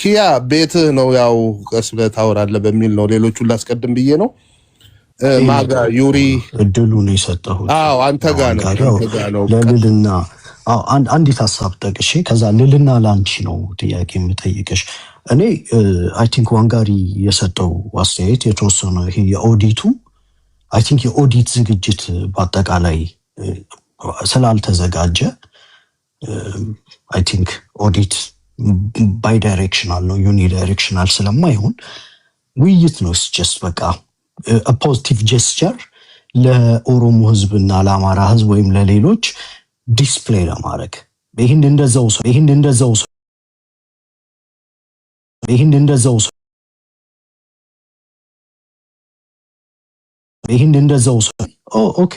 ኪያ ቤት ነው ያው ቀስ ብለህ ታወራለህ በሚል ነው ሌሎቹን ላስቀድም ብዬ ነው ማጋ ዩሪ እድሉን የሰጠሁት አንተ ጋር ነው ለልልና አንዲት ሐሳብ ጠቅሼ ከዛ ልልና ላንቺ ነው ጥያቄ የምጠይቅሽ እኔ አይ ቲንክ ዋንጋሪ የሰጠው አስተያየት የተወሰነ ይሄ የኦዲቱ አይ ቲንክ የኦዲት ዝግጅት በአጠቃላይ ስላልተዘጋጀ አይ ቲንክ ኦዲት ባይ ዳይሬክሽናል ነው ዩኒ ዳይሬክሽናል ስለማይሆን ውይይት ነው ጀስት በቃ a positive gesture ለኦሮሞ ህዝብና ለአማራ ህዝብ ወይም ለሌሎች ዲስፕሌይ ለማድረግ ይሄን እንደዛው ኦኬ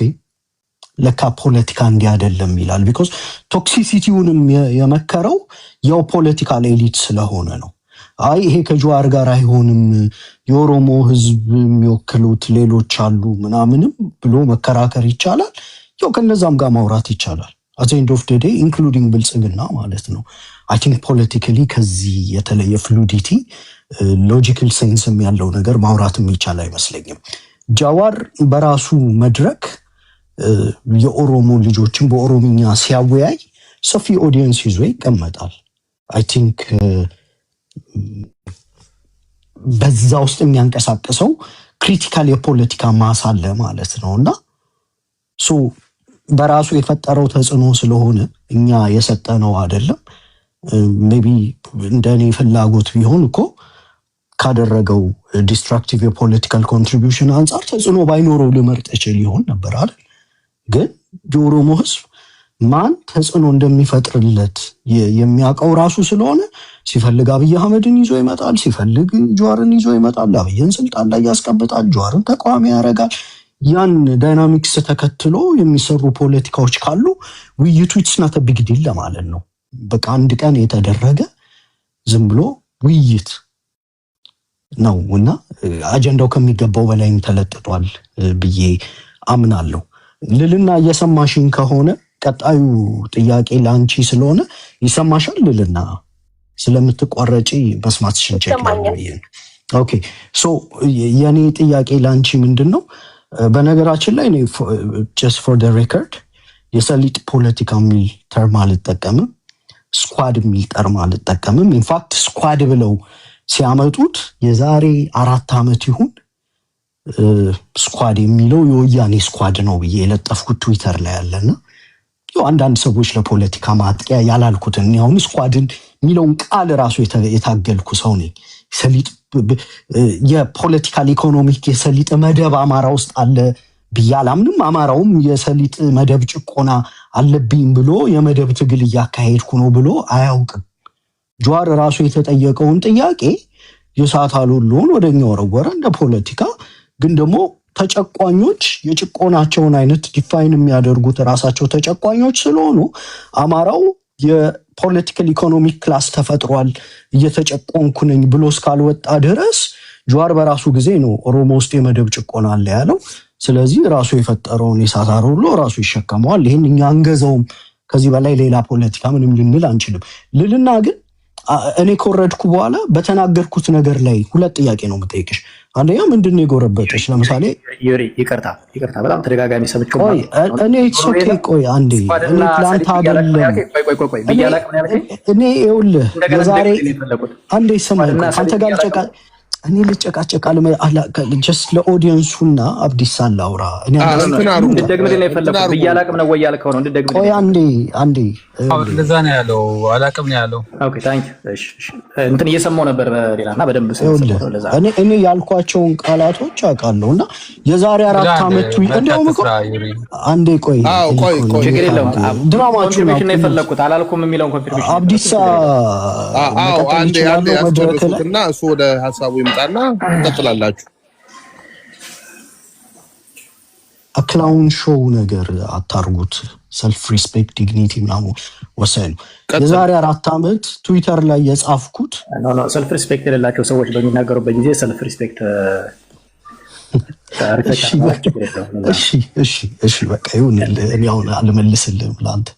ለካ ፖለቲካ እንዲህ አይደለም ይላል ቢኮዝ ቶክሲሲቲውንም የመከረው ያው ፖለቲካል ኤሊት ስለሆነ ነው አይ ይሄ ከጀዋር ጋር አይሆንም የኦሮሞ ህዝብ የሚወክሉት ሌሎች አሉ ምናምንም ብሎ መከራከር ይቻላል ያው ከነዛም ጋር ማውራት ይቻላል at the end of the day including ብልጽግና ማለት ነው I think politically ከዚህ የተለየ fluidity logical sense ያለው ነገር ማውራትም ይቻላል አይመስለኝም ጃዋር በራሱ መድረክ የኦሮሞ ልጆችን በኦሮሚኛ ሲያወያይ ሰፊ ኦዲየንስ ይዞ ይቀመጣል I think በዛ ውስጥ የሚያንቀሳቀሰው ክሪቲካል የፖለቲካ ማስ አለ ማለት ነውና ሶ በራሱ የፈጠረው ተጽዕኖ ስለሆነ እኛ የሰጠነው አይደለም ሜቢ እንደኔ ፍላጎት ቢሆን እኮ ካደረገው ዲስትራክቲቭ የፖለቲካል ኮንትሪቢዩሽን አንፃር ተጽዕኖ ባይኖረው ልመርጥ ይችል ይሆን ነበር አይደል ግን የኦሮሞ ህዝብ ማን ተጽዕኖ እንደሚፈጥርለት የሚያውቀው ራሱ ስለሆነ ሲፈልግ አብይ አህመድን ይዞ ይመጣል ሲፈልግ ጀዋርን ይዞ ይመጣል አብይን ስልጣን ላይ ያስቀምጣል ጀዋርን ተቃዋሚ ያደርጋል ያን ዳይናሚክስ ተከትሎ የሚሰሩ ፖለቲካዎች ካሉ ውይይቱ it's not a big deal ለማለት ነው በቃ አንድ ቀን የተደረገ ዝም ብሎ ውይይት ነውና አጀንዳው ከሚገባው በላይም ተለጥጧል ብዬ አምናለሁ ልልና እየሰማሽኝ ከሆነ ቀጣዩ ጥያቄ ላንቺ ስለሆነ ይሰማሻል ልልና ስለምትቆረጪ መስማትሽን ቼክ ላይ ኦኬ ሶ የኔ ጥያቄ ላንቺ ምንድነው በነገራችን ላይ ነው just for the record የሰሊጥ ፖለቲካ ሚል ተርም አልጠቀምም ስኳድ ሚል ተርም አልጠቀምም ኢንፋክት ስኳድ ብለው ሲያመጡት የዛሬ 4 አመት ይሁን ስኳድ የሚለው የወያኔ ስኳድ ነው ብዬ የለጠፍኩት ትዊተር ላይ ያለና ያው አንዳንድ ሰዎች ለፖለቲካ ማጥቂያ ያላልኩትን ያው ስኳድን ሚለውን ቃል ራሱ የታገልኩ ሰው ነኝ ሰሊጥ የፖለቲካል ኢኮኖሚክ የሰሊጥ መደብ አማራ ውስጥ አለ ቢያላምንም አማራውም የሰሊጥ መደብ ጭቆና አለብኝ ብሎ የመደብ ትግል ያካሄድኩ ነው ብሎ አያውቅም ጀዋር ራሱ የተጠየቀውን ጥያቄ የሳታሉሉን ወደኛ ወረወረ እንደ ፖለቲካ ግን ደግሞ ተጨቋኞች የጭቆናቸውን አይነት ዲፋይን የሚያደርጉት ራሳቸው ተጨቋኞች ስለሆኑ አማራው የፖለቲካል ኢኮኖሚክ ክላስ ተፈጥሯል እየተጨቆንኩ ነኝ ብሎ እስካልወጣ ድረስ ጀዋር በራሱ ጊዜ ነው ኦሮሞ ውስጥ የመደብ ጭቆና አለ ያለው ስለዚህ ራሱ የፈጠረውን የሳታሩሉ ራሱ ይሸከመዋል ይሄን እኛ አንገዘውም ከዚህ በላይ ሌላ ፖለቲካ ምንም ልንል አንችልም ልልና ግን እኔ ኮረድኩ በኋላ በተናገርኩት ነገር ላይ ሁለት ጥያቄ ነው የምጠይቅሽ አንደኛ ምንድነው የጎረበጠሽ ለምሳሌ ዩሪ ይቅርታ በጣም ተደጋጋሚ ሰብጭው እኔ ኦኬ ቆይ አንዴ እኔ ፕላንት አይደለም ቆይ ቢያላቅ ምን ያለከኝ እኔ ይኸውልህ የዛሬ አንዴ ሰማኝ አንተ ጋር እኔ ልጨቃጨቃል ጀስት ለኦዲየንሱና አብዲስ አላውራ እኔ እንደግምልህ ነው የፈለኩት ቢያላቅም ነው ወይ ያልከው ነው እንደግምልህ ቆይ አንዴ ለዛ ነው ያለው አላቅም ነው ያለው ኦኬ ታንክ እሺ እንትን እየሰማው ነበር በሌላና በደንብ ለዛ እኔ ያልኳቸውን ቃላቶች አውቃለሁና የዛሬ 4 አመት እንደውም እኮ አንዴ ቆይ ችግር የለውም ድራማችሁ ነው የፈለኩት አላልኩም የሚለውን ኮንፊርሜሽን አብዲሳ አንዴ ያስጨርሱትና እሱ ወደ ሐሳቡ ይመጣና ተጥላላችሁ አክላውን ሾው ነገር አታርጉት ሰልፍ ሪስፔክት ዲግኒቲ ምናምን ወሰኑ የዛሬ 4 አመት ትዊተር ላይ የጻፍኩት ኖ ሰልፍ ሪስፔክት የሌላቸው ሰዎች በሚናገሩበት ጊዜ ሰልፍ ሪስፔክት እሺ በቃ ይሁን እኔ አሁን አልመልስልህም ላንተ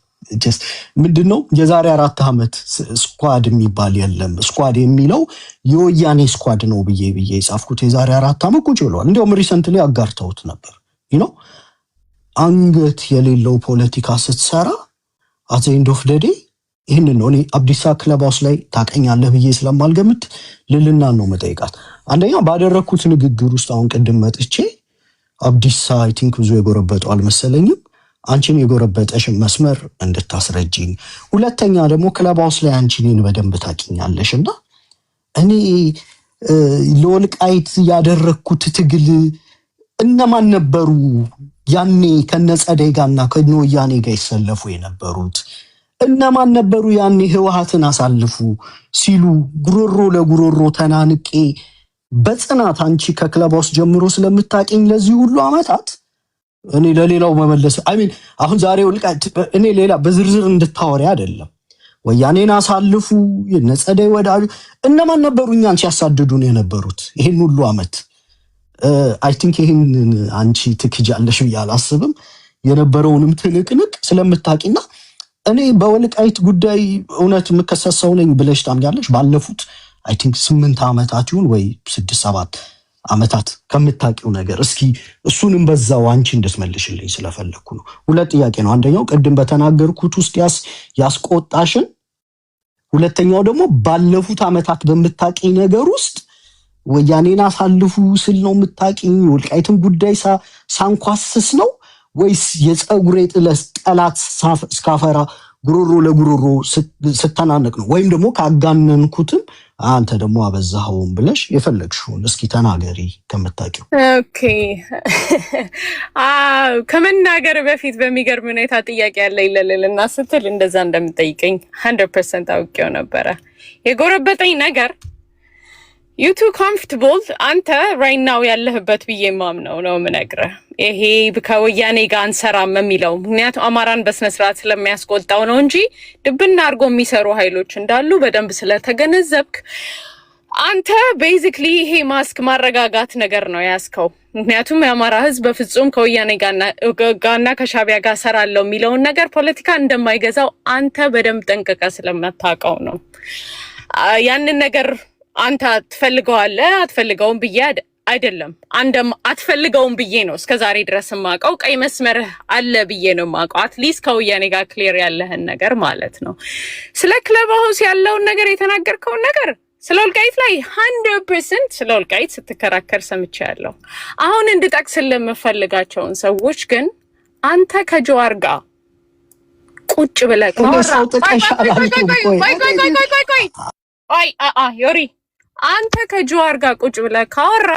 ጀስት ምንድነው የዛሬ 4 ዓመት ስኳድ የሚባል የለም ስኳድ የሚለው የወያኔ ስኳድ ነው ብዬ የጻፍኩት የዛሬ 4 ዓመት ቁጭ ብሏል። እንደውም ሪሰንትሊ አጋርተውት ነበር አንገት የሌለው ፖለቲካ ስትሰራ at the end of the day ይሄንን ነው እኔ አብዲሳ ክለባውስ ላይ ታቀኛለህ ብዬ ስለማልገምት ልልና ነው መጠይቃት። አንደኛ ባደረኩት ንግግር ውስጥ አሁን ቅድም መጥቼ አብዲሳ አይ ቲንክ ብዙ የጎረበጠው አልመሰለኝም አንቺን የጎረበጠሽ መስመር እንድታስረጂኝ። ሁለተኛ ደግሞ ክለባውስ ላይ አንቺን በደንብ ታቀኛለሽና እኔ ለወልቃይት ያደረኩት ትግል እነማን ነበሩ ያኔ ከነጸደይ ጋርና ከነወያኔ ጋር ይሰለፉ የነበሩት እነማን ነበሩ ያኔ ህወሓትን አሳልፉ ሲሉ ጉሮሮ ለጉሮሮ ተናንቄ በጽናት አንቺ ከክለባውስ ጀምሮ ስለምታቀኝ ለዚህ ሁሉ አመታት እኔ ለሌላው መመለስ አሁን ዛሬ ወልቃይት እኔ ሌላ በዝርዝር እንድታወሪ አይደለም ወያኔን አሳልፉ የነጸደይ ወዳጁ እነማን ነበሩ እኛን ሲያሳድዱን የነበሩት ይሄን ሁሉ አመት አይ ቲንክ ይሄን አንቺ ትክጃለሽ ያላስብም የነበረውንም ትንቅንቅ ስለምታቂና እኔ በወልቃይት ጉዳይ እውነት መከሰሰው ነኝ ብለሽ ታምኛለሽ ባለፉት አይ ቲንክ 8 አመታት ይሁን ወይ 6-7 አመታት ከምታቂው ነገር እስኪ እሱንም በዛው አንቺ እንድትመልሽልኝ ስለፈለኩ ነው። ሁለት ጥያቄ ነው አንደኛው ቅድም በተናገርኩት ውስጥ ያስቆጣሽን ሁለተኛው ደግሞ ባለፉት አመታት በምታቂው ነገር ውስጥ ወያኔን አሳልፉ ስል ነው የምታቂኝ ወልቃይትን ጉዳይ ሳንኳስስ ነው ወይስ የፀጉሬ ጥለስ ጠላት ስካፈራ ጉሮሮ ለጉሮሮ ስተናነቅ ነው ወይም ደግሞ ካጋነንኩትም አንተ ደግሞ አበዛኸውም ብለሽ የፈለግሽውን እስኪ ተናገሪ ከምታቂው። ኦኬ ከመናገር በፊት በሚገርም ሁኔታ ጥያቄ ያለ ይለልና ስትል እንደዛ እንደምጠይቀኝ 100% አውቄው ነበረ። የጎረበጠኝ ነገር you too comfortable አንተ right now ያለህበት ብዬ ማምነው ነው የምነግርህ። ይሄ ከወያኔ ጋር አንሰራም የሚለው ምክንያቱም አማራን በስነ ስርዓት ስለሚያስቆጣው ነው እንጂ ድብና አድርጎ የሚሰሩ ኃይሎች እንዳሉ በደንብ ስለተገነዘብክ አንተ ቤዚክሊ ይሄ ማስክ ማረጋጋት ነገር ነው ያስከው። ምክንያቱም የአማራ ህዝብ በፍጹም ከወያኔ ጋርና ከሻቢያ ጋር ሰራለው የሚለውን ነገር ፖለቲካ እንደማይገዛው አንተ በደንብ ጠንቅቀ ስለምታውቀው ነው ያንን ነገር አንተ አትፈልገዋለህ አትፈልገውም ብዬ አይደለም አንደም አትፈልገውም ብዬ ነው እስከዛሬ ድረስ ማቀው ቀይ መስመርህ አለ ብዬ ነው ማቀው አትሊስት ከወያኔ ጋር ክሊር ያለህን ነገር ማለት ነው። ስለ ክለባውስ ያለውን ነገር የተናገርከው ነገር ስለ ወልቃይት ላይ 100% ስለ ወልቃይት ስትከራከር ሰምቻለሁ። አሁን እንድጠቅስልህ የምፈልጋቸውን ሰዎች ግን አንተ ከጀዋር ጋር ቁጭ ብለህ ዮሪ አንተ ከጀዋር ጋር ቁጭ ብለህ ካወራ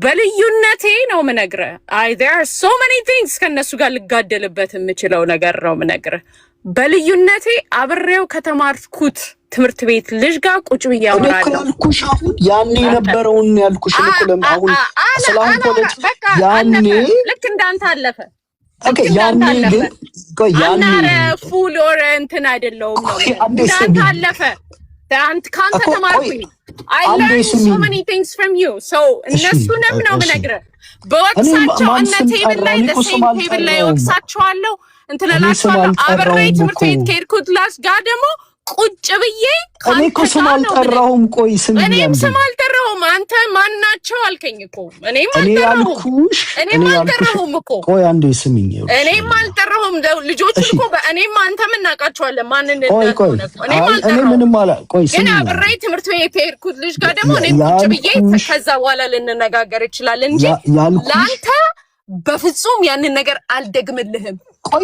በልዩነቴ ነው ምነግርህ። there are so many things ከነሱ ጋር ልጋደልበት የምችለው ነገር ነው ምነግርህ። በልዩነቴ አብሬው ከተማርኩት ትምህርት ቤት ልጅ ጋር ቁጭ ብዬ አወራለሁ። ያልኩሽ አሁን ያኔ የነበረውን ያልኩሽ ለቆለም አሁን ሰላም ፖለቲካ ያኔ ልክ እንዳንተ አለፈ። ኦኬ ያኔ ግን ያኔ ፉል ኦር እንትን አይደለም ነው እንዳንተ አለፈ። ካንተ ተማርኩኝ I learned so many things from you. So እነሱንም ነው ምነግርህ በወቅሳቸው እነ ቴብል ላይ ለሴም ቴብል ላይ ወቅሳቸዋለሁ እንትን እላቸዋለሁ። አብሬ ትምህርት ቤት ከሄድኩት ላስ ጋር ደግሞ ቁጭ ብዬ እኔ እኮ ስም አልጠራሁም። ቆይ እኔም ስም አልጠራሁም። አንተ ማናቸው አልከኝ እኮ እኔም አልጠራሁም እኮ ቆይ አንዴ ስሚኝ። እኔም አልጠራሁም ልጆች እኮ እኔም አንተም እናውቃቸዋለን ማን እኔ ምንም አላ ቆይ ስሚኝ። እኔ አብሬ ትምህርት ቤት ከሄድኩት ልጅ ጋር ደግሞ እኔ ቁጭ ብዬ ከዛ በኋላ ልንነጋገር ይችላል እንጂ ላንተ በፍጹም ያንን ነገር አልደግምልህም። ቆይ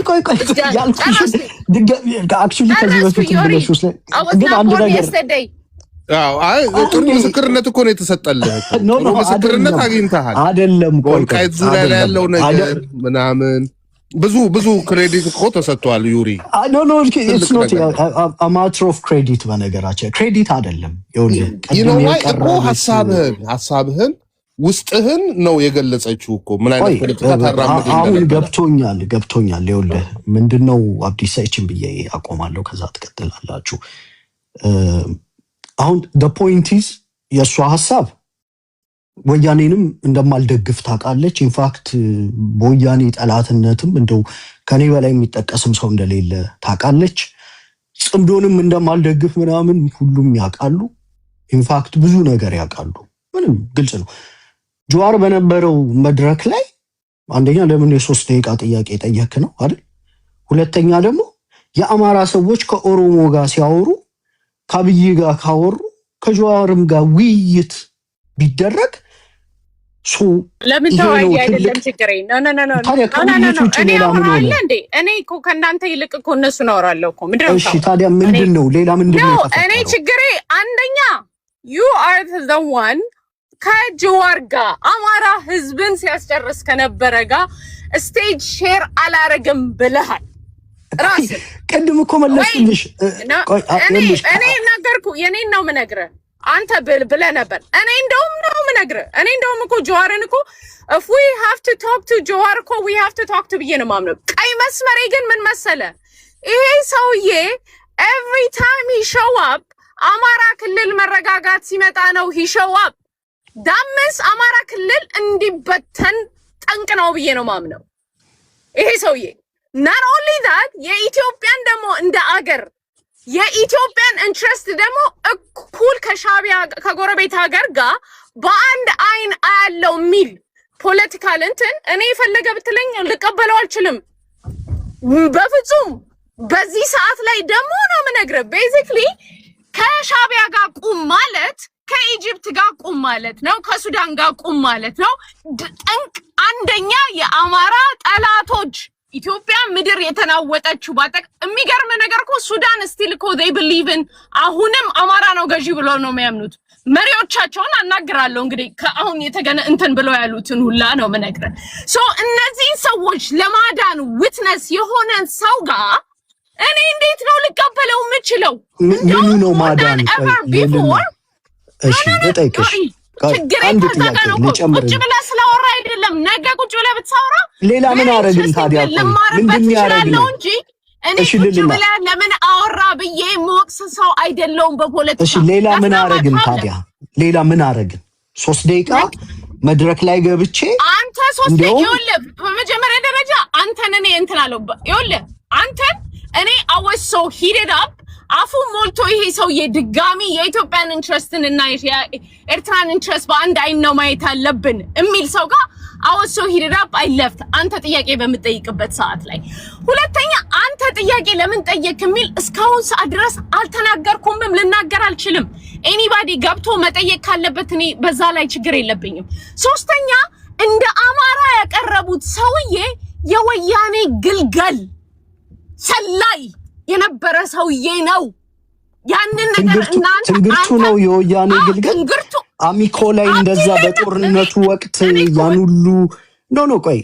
ያልኩሽ አክቹሊ ከዚህ በፊት ብለሽውስ ግን አንድ ነገር ጥሩ ምስክርነት እኮ ነው የተሰጠልህ። ምስክርነት አግኝተሃል አይደለም? ወልቃይት ዙሪያ ላይ ያለው ነገር ምናምን ብዙ ክሬዲት እኮ ተሰጥቷል ዩሪ። ኖ ኢትስ ኖት a matter of credit። በነገራችን ክሬዲት አይደለም እኮ ሐሳብህን ውስጥህን ነው የገለጸችው እኮ ምን አይነት ፖለቲካ ታራምድ እንደነበረ። አሁን ገብቶኛል። ይኸውልህ ምንድነው አብዲሳ ይችን ብዬ አቆማለሁ ከዛ ትቀጥላላችሁ። አሁን the point is የእሷ ሐሳብ ወያኔንም እንደማልደግፍ ታውቃለች። ኢንፋክት በወያኔ ጠላትነትም እንደው ከኔ በላይ የሚጠቀስም ሰው እንደሌለ ታውቃለች። ጽምዶንም እንደማልደግፍ ምናምን ሁሉም ያውቃሉ። ኢንፋክት ብዙ ነገር ያውቃሉ። ምንም ግልጽ ነው። ጀዋር በነበረው መድረክ ላይ አንደኛ ለምን የ3 ደቂቃ ጥያቄ ጠየቅ ነው አይደል? ሁለተኛ ደግሞ የአማራ ሰዎች ከኦሮሞ ጋር ሲያወሩ ከአብይ ጋር ካወሩ ከጀዋርም ጋር ውይይት ቢደረግ ለምን ተወያይ አይደለም ችግሬ ነው ታዲያ ከውይይት ውጭ ሌላ ምን ሆነ እንዴ? እኔ እኮ ከእናንተ ይልቅ እኮ እነሱን አወራለሁ እኮ ምንድነው? እሺ ታዲያ ምንድነው ሌላ ምንድነው? እኔ ችግሬ አንደኛ you are the one ከጀዋር ጋር አማራ ህዝብን ሲያስጨርስ ከነበረ ጋር ስቴጅ ሼር አላረግም ብለሃል። ራስ ቀድም እኮ መለስልሽ። እኔ ነገርኩ የኔን ነው የምነግርህ። አንተ ብለህ ነበር። እኔ እንደውም ነው የምነግርህ። እኔ እንደውም እኮ ጀዋርን እኮ if we have to talk to ጀዋር እኮ we have to talk to ብዬ ነው የማምነው። ቀይ መስመሬ ግን ምን መሰለህ? ይሄ ሰውዬ every time he show up አማራ ክልል መረጋጋት ሲመጣ ነው he show up ዳምስ አማራ ክልል እንዲበተን ጠንቅ ነው ብዬ ነው የማምነው። ይሄ ሰውዬ not only that የኢትዮጵያን ደግሞ እንደ አገር የኢትዮጵያን ኢንትረስት ደግሞ እኩል ከሻቢያ ከጎረቤት ሀገር ጋር በአንድ አይን አያለው ሚል ፖለቲካል እንትን እኔ የፈለገ ብትለኝ ልቀበለው አልችልም በፍጹም። በዚህ ሰዓት ላይ ደግሞ ነው የምነግርህ ቤዚክሊ ከሻቢያ ጋር ቁም ማለት ከኢጂፕት ጋር ቁም ማለት ነው፣ ከሱዳን ጋር ቁም ማለት ነው። ጠንቅ አንደኛ የአማራ ጠላቶች ኢትዮጵያ ምድር የተናወጠችው ባጠቅ የሚገርም ነገር እኮ ሱዳን ስቲል እኮ they believe in አሁንም አማራ ነው ገዢ ብሎ ነው የሚያምኑት። መሪዎቻቸውን አናግራለሁ እንግዲህ ከአሁን የተገነ እንትን ብለው ያሉትን ሁላ ነው የምነግርህ። እነዚህ ሰዎች ለማዳን ዊትነስ የሆነ ሰው ጋር እኔ እንዴት ነው ልቀበለው የምችለው? ምኑ ነው ማዳን? እሺ ልጠይቅሽ አንድ ጥያቄ ልጨምር። ቁጭ ብለህ ስላወራ አይደለም ነገ ቁጭ ብለህ ብትሳወራ ሌላ ምን አረግን ታዲያ? ምንድን ያረግን እንጂ እኔ ቁጭ ብለህ ለምን አወራ ብዬ ሞክስ ሰው አይደለውም በፖለቲካ። እሺ ሌላ ምን አረግን ታዲያ? ሌላ ምን አረግን? 3 ደቂቃ መድረክ ላይ ገብቼ አንተ 3 ደቂቃ ይኸውልህ፣ በመጀመሪያ ደረጃ አንተን እኔ እንትን አለው ይኸውልህ፣ አንተን እኔ I was so heated up አፉ ሞልቶ ይሄ ሰውዬ ድጋሚ የኢትዮጵያን ኢንትረስትን እና የኤርትራን ኢንትረስት በአንድ አይን ነው ማየት አለብን የሚል ሰው ጋር I was so heated up I left አንተ ጥያቄ በምትጠይቅበት ሰዓት ላይ። ሁለተኛ አንተ ጥያቄ ለምን ጠየቅ የሚል እስካሁን ሰዓት ድረስ አልተናገርኩምም፣ ልናገር አልችልም። ኤኒባዲ ገብቶ መጠየቅ ካለበት እኔ በዛ ላይ ችግር የለብኝም። ሶስተኛ እንደ አማራ ያቀረቡት ሰውዬ የወያኔ ግልገል ሰላይ የነበረ ሰውዬ ነው። ያንን ነገር እናንተ ትንግርቱ ነው የወያኔ ግልገል አሚኮ ላይ እንደዛ በጦርነቱ ወቅት ያን ሁሉ ቆይ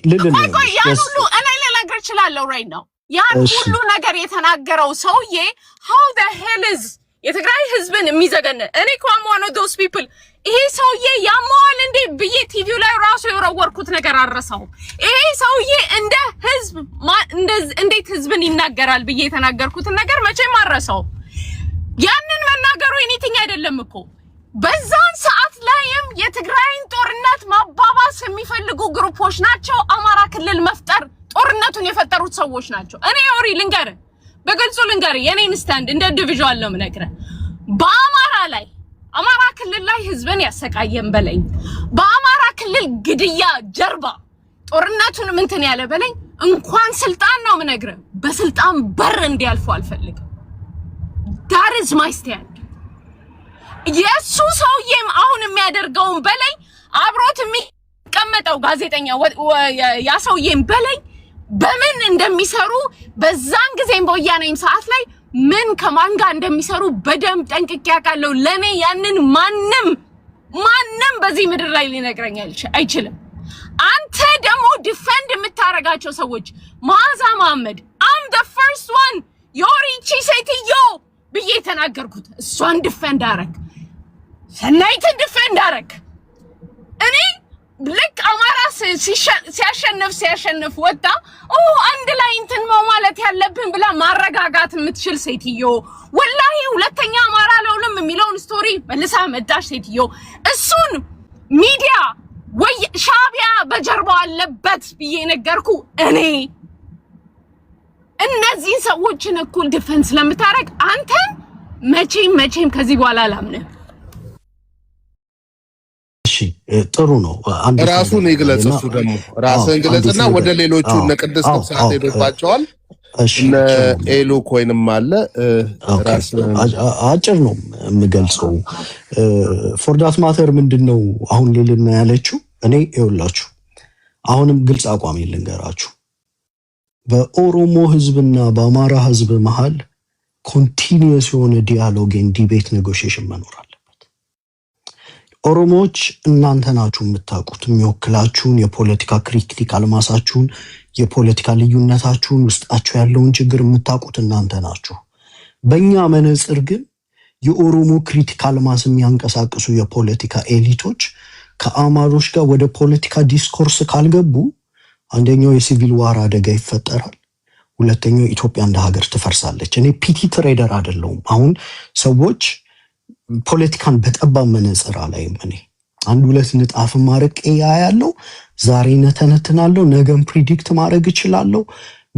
ያን ሁሉ እኔ ልነግር እችላለሁ right now ያን ሁሉ ነገር የተናገረው ሰውዬ how the hell is የትግራይ ህዝብን የሚዘገነ እኔ ኮም one of those people ይሄ ሰውዬ ያማዋል እንዴ ብዬ ቲቪው ላይ ራሱ የወረወርኩት ነገር አረሳው። ይሄ ሰውዬ እንደ ህዝብ እንዴት ህዝብን ይናገራል ብዬ የተናገርኩት ነገር መቼም አረሳው። ያንን መናገሩ እኔትኛ አይደለም እኮ በዛን ሰዓት ላይም የትግራይን ጦርነት ማባባስ የሚፈልጉ ግሩፖች ናቸው። አማራ ክልል መፍጠር ጦርነቱን የፈጠሩት ሰዎች ናቸው። እኔ ኦሪ ልንገር በግልጹ ልንገር የኔን ስታንድ እንደ ዲቪዥዋል ነው የምነግርህ። በአማራ ላይ አማራ ክልል ላይ ህዝብን ያሰቃየን በለኝ፣ በአማራ ክልል ግድያ ጀርባ ጦርነቱን ምንትን ያለ በለኝ እንኳን ስልጣን ነው የምነግርህ በስልጣን በር እንዲያልፉ አልፈልግም። that is my stand። የሱ ሰውዬም አሁን የሚያደርገውን በለኝ አብሮት የሚቀመጠው ጋዜጠኛ ያ ሰውዬም በለኝ በምን እንደሚሰሩ በዛን ጊዜም በወያኔም ሰዓት ላይ ምን ከማን ጋር እንደሚሰሩ በደንብ ጠንቅቄ አውቃለሁ። ለኔ ያንን ማንም በዚህ ምድር ላይ ሊነግረኝ አይችልም። አንተ ደግሞ ዲፌንድ የምታረጋቸው ሰዎች መዓዛ መሐመድ I'm the first one ዮሪቺ ሴትዮ ብዬ ተናገርኩት። እሷን ዲፌንድ አረግ፣ ሰናይትን ዲፌንድ አረግ። እኔ ልክ አማራ ሲያሸንፍ ወጣ አንድ ላይ እንትን ማለት ያለብን ብላ ማረጋጋት የምትችል ሴትዮ ወላሂ ሁለተኛ አማራ ለውልም የሚለውን ስቶሪ መልሳ መጣሽ ሴትዮ። እሱን ሚዲያ ወይ ሻቢያ በጀርባው አለበት ብዬ ነገርኩ እኔ እነዚህ ሰዎችን እኩል ዲፌንስ ለምታረግ አንተ መቼም ከዚህ በኋላ አላምንም። እሺ ጥሩ ነው። ራሱን ይግለጽ። እሱ ደግሞ ራስን ግለጽና ወደ ሌሎቹ ለቅድስት ሰዓት ሄዶባቸዋል። እነ ኤሉ ኮይንም አለ ራስን አጭር ነው የምገልጸው። ፎር ዳት ማተር ምንድነው አሁን ሌልና ያለችው እኔ ይኸውላችሁ አሁንም ግልጽ አቋም ልንገራችሁ። በኦሮሞ ህዝብና በአማራ ህዝብ መሃል ኮንቲኒየስ የሆነ ዲያሎግ ኤንድ ዲቤት ኔጎሺዬሽን መኖር አለበት። ኦሮሞዎች እናንተ ናችሁ የምታውቁት የሚወክላችሁን የፖለቲካ ክሪቲካል ማሳችሁን የፖለቲካ ልዩነታችሁን ውስጣችሁ ያለውን ችግር የምታውቁት እናንተ ናችሁ። በእኛ መነጽር ግን የኦሮሞ ክሪቲካል ማስ የሚያንቀሳቅሱ የፖለቲካ ኤሊቶች ከአማሮች ጋር ወደ ፖለቲካ ዲስኮርስ ካልገቡ አንደኛው የሲቪል ዋር አደጋ ይፈጠራል፣ ሁለተኛው ኢትዮጵያ እንደ ሀገር ትፈርሳለች። እኔ ፒቲ ትሬደር አይደለሁም። አሁን ሰዎች ፖለቲካን በጠባብ መነጽር አላይም። እኔ አንድ ሁለት ንጣፍ ማረቅ ያያለው ዛሬ ነተነትናለሁ፣ ነገም ፕሪዲክት ማድረግ እችላለሁ።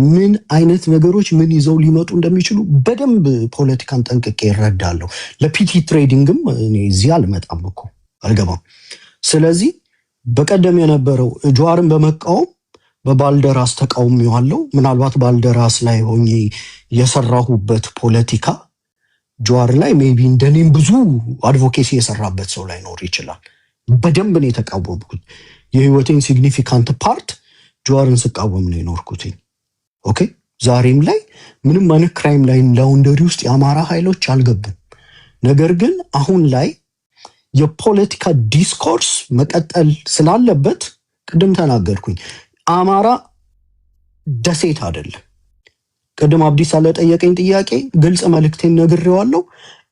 ምን አይነት ነገሮች ምን ይዘው ሊመጡ እንደሚችሉ በደንብ ፖለቲካን ጠንቅቄ ይረዳለሁ። ለፒቲ ትሬዲንግም እኔ እዚህ አልመጣም እኮ አልገባም። ስለዚህ በቀደም የነበረው ጀዋርን በመቃወም በባልደራስ ተቃውሜዋለሁ። ምናልባት ባልደራስ ላይ ሆኜ የሰራሁበት ፖለቲካ ጀዋር ላይ ሜቢ እንደኔም ብዙ አድቮኬሲ የሰራበት ሰው ላይ ኖር ይችላል። በደንብ ነው የተቃወምኩት። የህይወቴን ሲግኒፊካንት ፓርት ጀዋርን ስቃወም ነው የኖርኩት። ኦኬ ዛሬም ላይ ምንም አይነት ክራይም ላይ ላውንደሪ ውስጥ የአማራ ኃይሎች አልገቡም። ነገር ግን አሁን ላይ የፖለቲካ ዲስኮርስ መቀጠል ስላለበት ቅድም ተናገርኩኝ። አማራ ደሴት አይደለም። ቅድም አብዲስ ለጠየቀኝ ጥያቄ ግልጽ መልእክቴን ነግሬዋለሁ።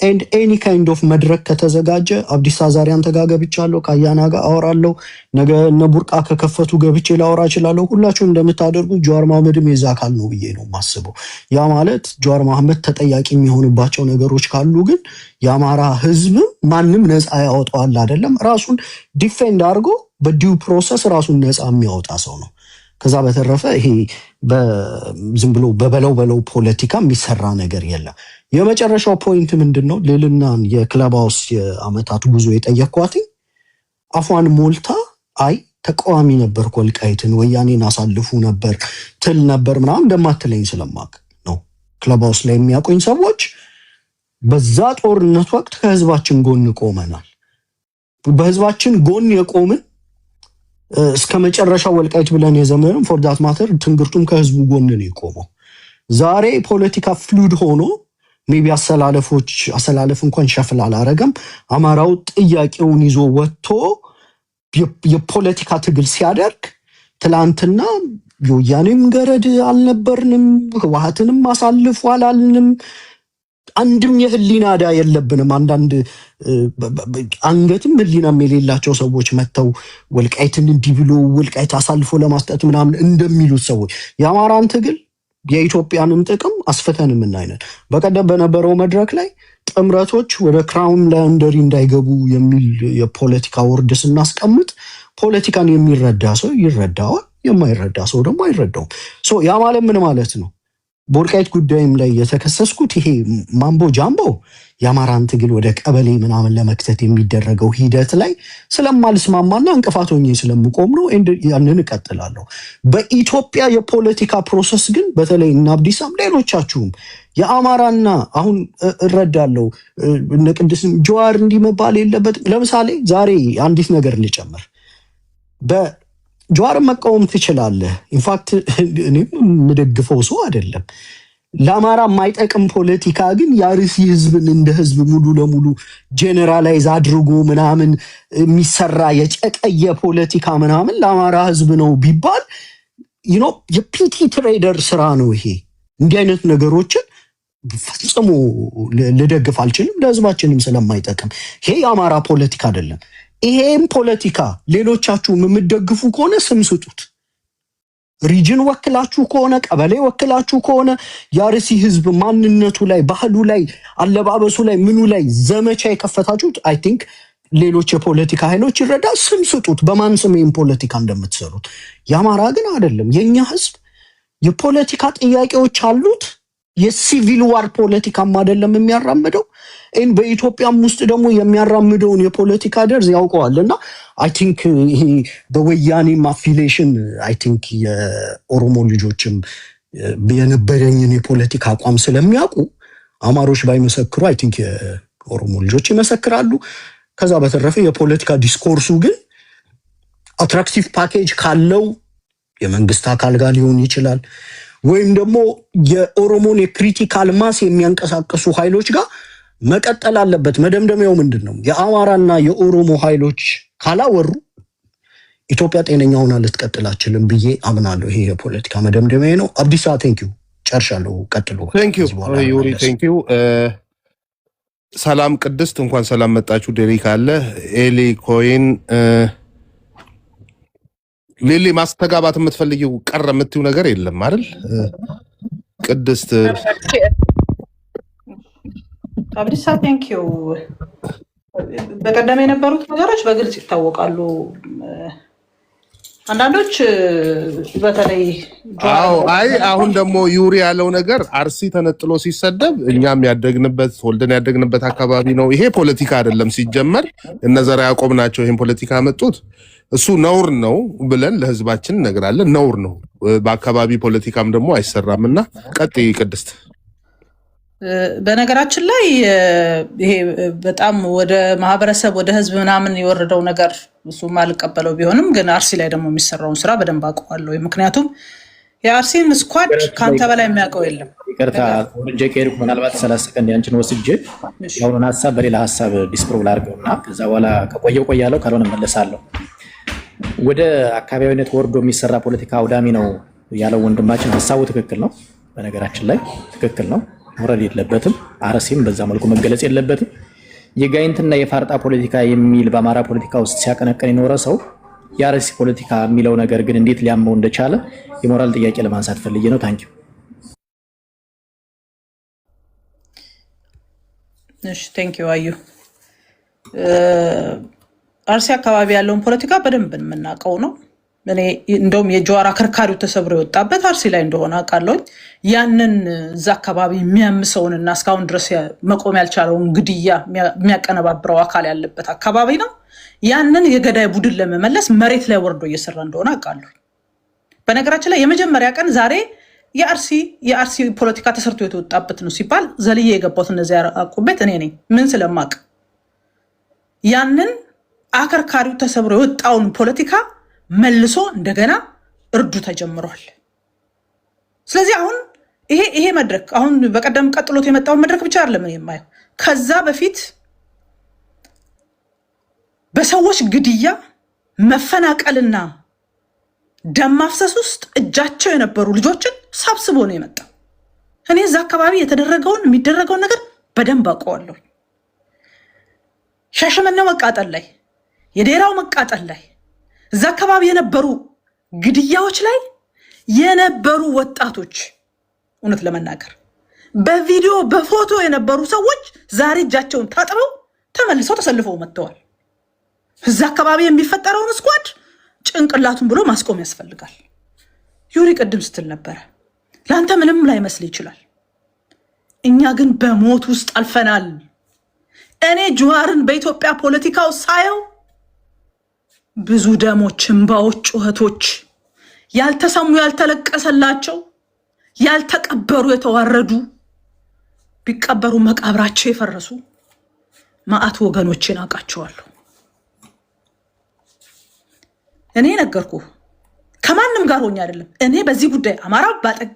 ኤንድ ኤኒ ካይንድ ኦፍ መድረክ ከተዘጋጀ አብዲስ ዛሬያን ተጋገብቻለሁ፣ ካያና ጋር አወራለሁ። ነገ እነ ቡርቃ ከከፈቱ ገብቼ ላወራ እችላለሁ። ሁላችሁም እንደምታደርጉ ጀዋር መሐመድም የዛ አካል ነው ብዬ ነው የማስበው። ያ ማለት ጀዋር መሐመድ ተጠያቂ የሚሆንባቸው ነገሮች ካሉ ግን የአማራ ህዝብ ማንም ነፃ ያወጣዋል አይደለም። ራሱን ዲፌንድ አድርጎ በዲው ፕሮሰስ ራሱን ነፃ የሚያወጣ ሰው ነው። ከዛ በተረፈ ይሄ ዝም ብሎ በበለው ፖለቲካ የሚሰራ ነገር የለም። የመጨረሻው ፖይንት ምንድነው? ልዕልናን የክለባውስ የአመታት ጉዞ የጠየኳት አፏን ሞልታ አይ ተቃዋሚ ነበር ወልቃይትን ወያኔን አሳልፉ ነበር ትል ነበር ምናምን እንደማትለኝ ስለማቅ ነው። ክለባውስ ላይ የሚያቆኝ ሰዎች በዛ ጦርነት ወቅት ከህዝባችን ጎን ቆመናል። በህዝባችን ጎን የቆምን እስከ መጨረሻው ወልቃይት ብለን የዘመንም ፎር ዳት ማተር ትንግርቱም ከህዝቡ ጎን ነው የቆመው። ዛሬ ፖለቲካ ፍሉድ ሆኖ ሜቢ አሰላለፍ እንኳን ሸፍል አላረገም። አማራው ጥያቄውን ይዞ ወጥቶ የፖለቲካ ትግል ሲያደርግ ትላንትና የወያኔም ገረድ አልነበርንም፣ ህወሓትንም አሳልፎ አላልንም። አንድም የህሊና ዕዳ የለብንም። አንዳንድ አንገትም ህሊናም የሌላቸው ሰዎች መተው ወልቃይትን እንዲህ ብሎ ወልቃይት አሳልፎ ለማስጠት ምናምን እንደሚሉት ሰዎች የአማራን ትግል የኢትዮጵያንም ጥቅም አስፈተን የምናይነን። በቀደም በነበረው መድረክ ላይ ጥምረቶች ወደ ክራውን ላውንደሪ እንዳይገቡ የሚል የፖለቲካ ወርድ ስናስቀምጥ ፖለቲካን የሚረዳ ሰው ይረዳዋል፣ የማይረዳ ሰው ደግሞ አይረዳውም። ያ ማለት ምን ማለት ነው? በወልቃይት ጉዳይም ላይ የተከሰስኩት ይሄ ማምቦ ጃምቦ የአማራን ትግል ወደ ቀበሌ ምናምን ለመክተት የሚደረገው ሂደት ላይ ስለማልስማማና እንቅፋት ሆኜ ስለምቆም ነው። ያንን እቀጥላለሁ። በኢትዮጵያ የፖለቲካ ፕሮሰስ ግን በተለይ እና አብዲሳም ሌሎቻችሁም የአማራና አሁን እረዳለሁ እነ ቅድስም ጀዋር እንዲህ መባል የለበትም። ለምሳሌ ዛሬ አንዲት ነገር ልጨምር። ጀዋርን መቃወም ትችላለህ። ኢንፋክት እኔም የምደግፈው ሰው አይደለም። ለአማራ የማይጠቅም ፖለቲካ ግን የአርሲ ህዝብን እንደ ህዝብ ሙሉ ለሙሉ ጄኔራላይዝ አድርጎ ምናምን የሚሰራ የጨቀየ ፖለቲካ ምናምን ለአማራ ህዝብ ነው ቢባል የፒቲ ትሬደር ስራ ነው ይሄ። እንዲህ አይነት ነገሮችን ፈጽሞ ልደግፍ አልችልም፣ ለህዝባችንም ስለማይጠቅም። ይሄ የአማራ ፖለቲካ አይደለም። ይሄም ፖለቲካ ሌሎቻችሁም የምትደግፉ ከሆነ ስም ስጡት። ሪጅን ወክላችሁ ከሆነ ቀበሌ ወክላችሁ ከሆነ የአርሲ ህዝብ ማንነቱ ላይ ባህሉ ላይ አለባበሱ ላይ ምኑ ላይ ዘመቻ የከፈታችሁት አይ ቲንክ ሌሎች የፖለቲካ ኃይሎች ይረዳ፣ ስም ስጡት፣ በማን ስም ይህን ፖለቲካ እንደምትሰሩት። የአማራ ግን አይደለም። የኛ ህዝብ የፖለቲካ ጥያቄዎች አሉት። የሲቪል ዋር ፖለቲካም አይደለም የሚያራምደው። በኢትዮጵያም ውስጥ ደግሞ የሚያራምደውን የፖለቲካ ደርዝ ያውቀዋል። እና አይ ቲንክ ይሄ በወያኔም አፊሌሽን አይ ቲንክ የኦሮሞ ልጆችም የነበረኝን የፖለቲካ አቋም ስለሚያውቁ አማሮች ባይመሰክሩ አይ ቲንክ የኦሮሞ ልጆች ይመሰክራሉ። ከዛ በተረፈ የፖለቲካ ዲስኮርሱ ግን አትራክቲቭ ፓኬጅ ካለው የመንግስት አካል ጋር ሊሆን ይችላል፣ ወይም ደግሞ የኦሮሞን የክሪቲካል ማስ የሚያንቀሳቀሱ ኃይሎች ጋር መቀጠል አለበት። መደምደሚያው ምንድን ነው? የአማራና የኦሮሞ ኃይሎች ካላወሩ ኢትዮጵያ ጤነኛ ሆና ልትቀጥል አትችልም ብዬ አምናለሁ። ይሄ የፖለቲካ መደምደሚያ ነው። አብዲሳ ቴንኪዩ፣ ጨርሻለሁ። ቀጥሎ። ቴንኪዩ ዩሪ፣ ቴንኪዩ። ሰላም ቅድስት፣ እንኳን ሰላም መጣችሁ። ዴሪክ አለ፣ ኤሊ ኮይን፣ ሊሊ ማስተጋባት የምትፈልጊው ቀረ የምትይው ነገር የለም አይደል? ቅድስት አብዲሳ ቴንኪዩ። በቀደም የነበሩት ነገሮች በግልጽ ይታወቃሉ። አንዳንዶች በተለይ አሁን ደግሞ ዩሪ ያለው ነገር አርሲ ተነጥሎ ሲሰደብ እኛም ያደግንበት ወልደን ያደግንበት አካባቢ ነው። ይሄ ፖለቲካ አይደለም ሲጀመር። እነ ዘርዓ ያዕቆብ ናቸው ይሄን ፖለቲካ ያመጡት። እሱ ነውር ነው ብለን ለህዝባችን እነግራለን። ነውር ነው፣ በአካባቢ ፖለቲካም ደግሞ አይሰራም። እና ቀጥይ ቅድስት። በነገራችን ላይ ይሄ በጣም ወደ ማህበረሰብ ወደ ህዝብ ምናምን የወረደው ነገር እሱ ማልቀበለው ቢሆንም ግን አርሲ ላይ ደግሞ የሚሰራውን ስራ በደንብ አውቀዋለሁ። ምክንያቱም የአርሲን ስኳድ ከአንተ በላይ የሚያውቀው የለም። ይቅርታ ወንጀ ከሄድኩ ምናልባት 30 ሰከንድ ያንቺን ወስጄ ያሁኑን ሀሳብ በሌላ ሀሳብ ዲስፕሮቭ ላድርገውና ከዛ በኋላ ከቆየው ቆያለሁ፣ ካልሆነ መለሳለሁ። ወደ አካባቢነት ወርዶ የሚሰራ ፖለቲካ አውዳሚ ነው ያለው ወንድማችን ሀሳቡ ትክክል ነው። በነገራችን ላይ ትክክል ነው። መውረድ የለበትም። አርሲም በዛ መልኩ መገለጽ የለበትም። የጋይንትና የፋርጣ ፖለቲካ የሚል በአማራ ፖለቲካ ውስጥ ሲያቀነቀን የኖረ ሰው የአርሲ ፖለቲካ የሚለው ነገር ግን እንዴት ሊያመው እንደቻለ የሞራል ጥያቄ ለማንሳት ፈልጌ ነው። ታንኪዩ። እሺ ቴንኪዩ አዩ። አርሲ አካባቢ ያለውን ፖለቲካ በደንብ የምናውቀው ነው። እኔ እንደውም የጀዋር አከርካሪው ተሰብሮ የወጣበት አርሲ ላይ እንደሆነ አውቃለሁኝ። ያንን እዛ አካባቢ የሚያምሰውንና እስካሁን ድረስ መቆም ያልቻለውን ግድያ የሚያቀነባብረው አካል ያለበት አካባቢ ነው። ያንን የገዳይ ቡድን ለመመለስ መሬት ላይ ወርዶ እየሰራ እንደሆነ አውቃለሁኝ። በነገራችን ላይ የመጀመሪያ ቀን ዛሬ የአርሲ ፖለቲካ ተሰርቶ የተወጣበት ነው ሲባል ዘልዬ የገባሁት እነዚያ ያውቁበት እኔ ነኝ። ምን ስለማቅ ያንን አከርካሪው ተሰብሮ የወጣውን ፖለቲካ መልሶ እንደገና እርዱ ተጀምሯል። ስለዚህ አሁን ይሄ መድረክ አሁን በቀደም ቀጥሎት የመጣውን መድረክ ብቻ አይደለም የማየው። ከዛ በፊት በሰዎች ግድያ፣ መፈናቀልና ደም ማፍሰስ ውስጥ እጃቸው የነበሩ ልጆችን ሰብስቦ ነው የመጣው። እኔ እዛ አካባቢ የሚደረገውን ነገር በደንብ አውቀዋለሁ። ሻሸመኔው መቃጠል ላይ፣ የዴራው መቃጠል ላይ፣ እዛ አካባቢ የነበሩ ግድያዎች ላይ የነበሩ ወጣቶች እውነት ለመናገር በቪዲዮ በፎቶ የነበሩ ሰዎች ዛሬ እጃቸውን ታጥበው ተመልሰው ተሰልፈው መጥተዋል። እዛ አካባቢ የሚፈጠረውን ስኳድ ጭንቅላቱን ብሎ ማስቆም ያስፈልጋል። ዩሪ ቅድም ስትል ነበረ ለአንተ ምንም ላይመስል ይችላል። እኛ ግን በሞት ውስጥ አልፈናል። እኔ ጀዋርን በኢትዮጵያ ፖለቲካው ሳየው ብዙ ደሞች፣ እንባዎች፣ ጩኸቶች፣ ያልተሰሙ ያልተለቀሰላቸው፣ ያልተቀበሩ የተዋረዱ፣ ቢቀበሩ መቃብራቸው የፈረሱ ማአት ወገኖችን አውቃቸዋለሁ። እኔ ነገርኩ ከማንም ጋር ሆኜ አይደለም። እኔ በዚህ ጉዳይ አማራ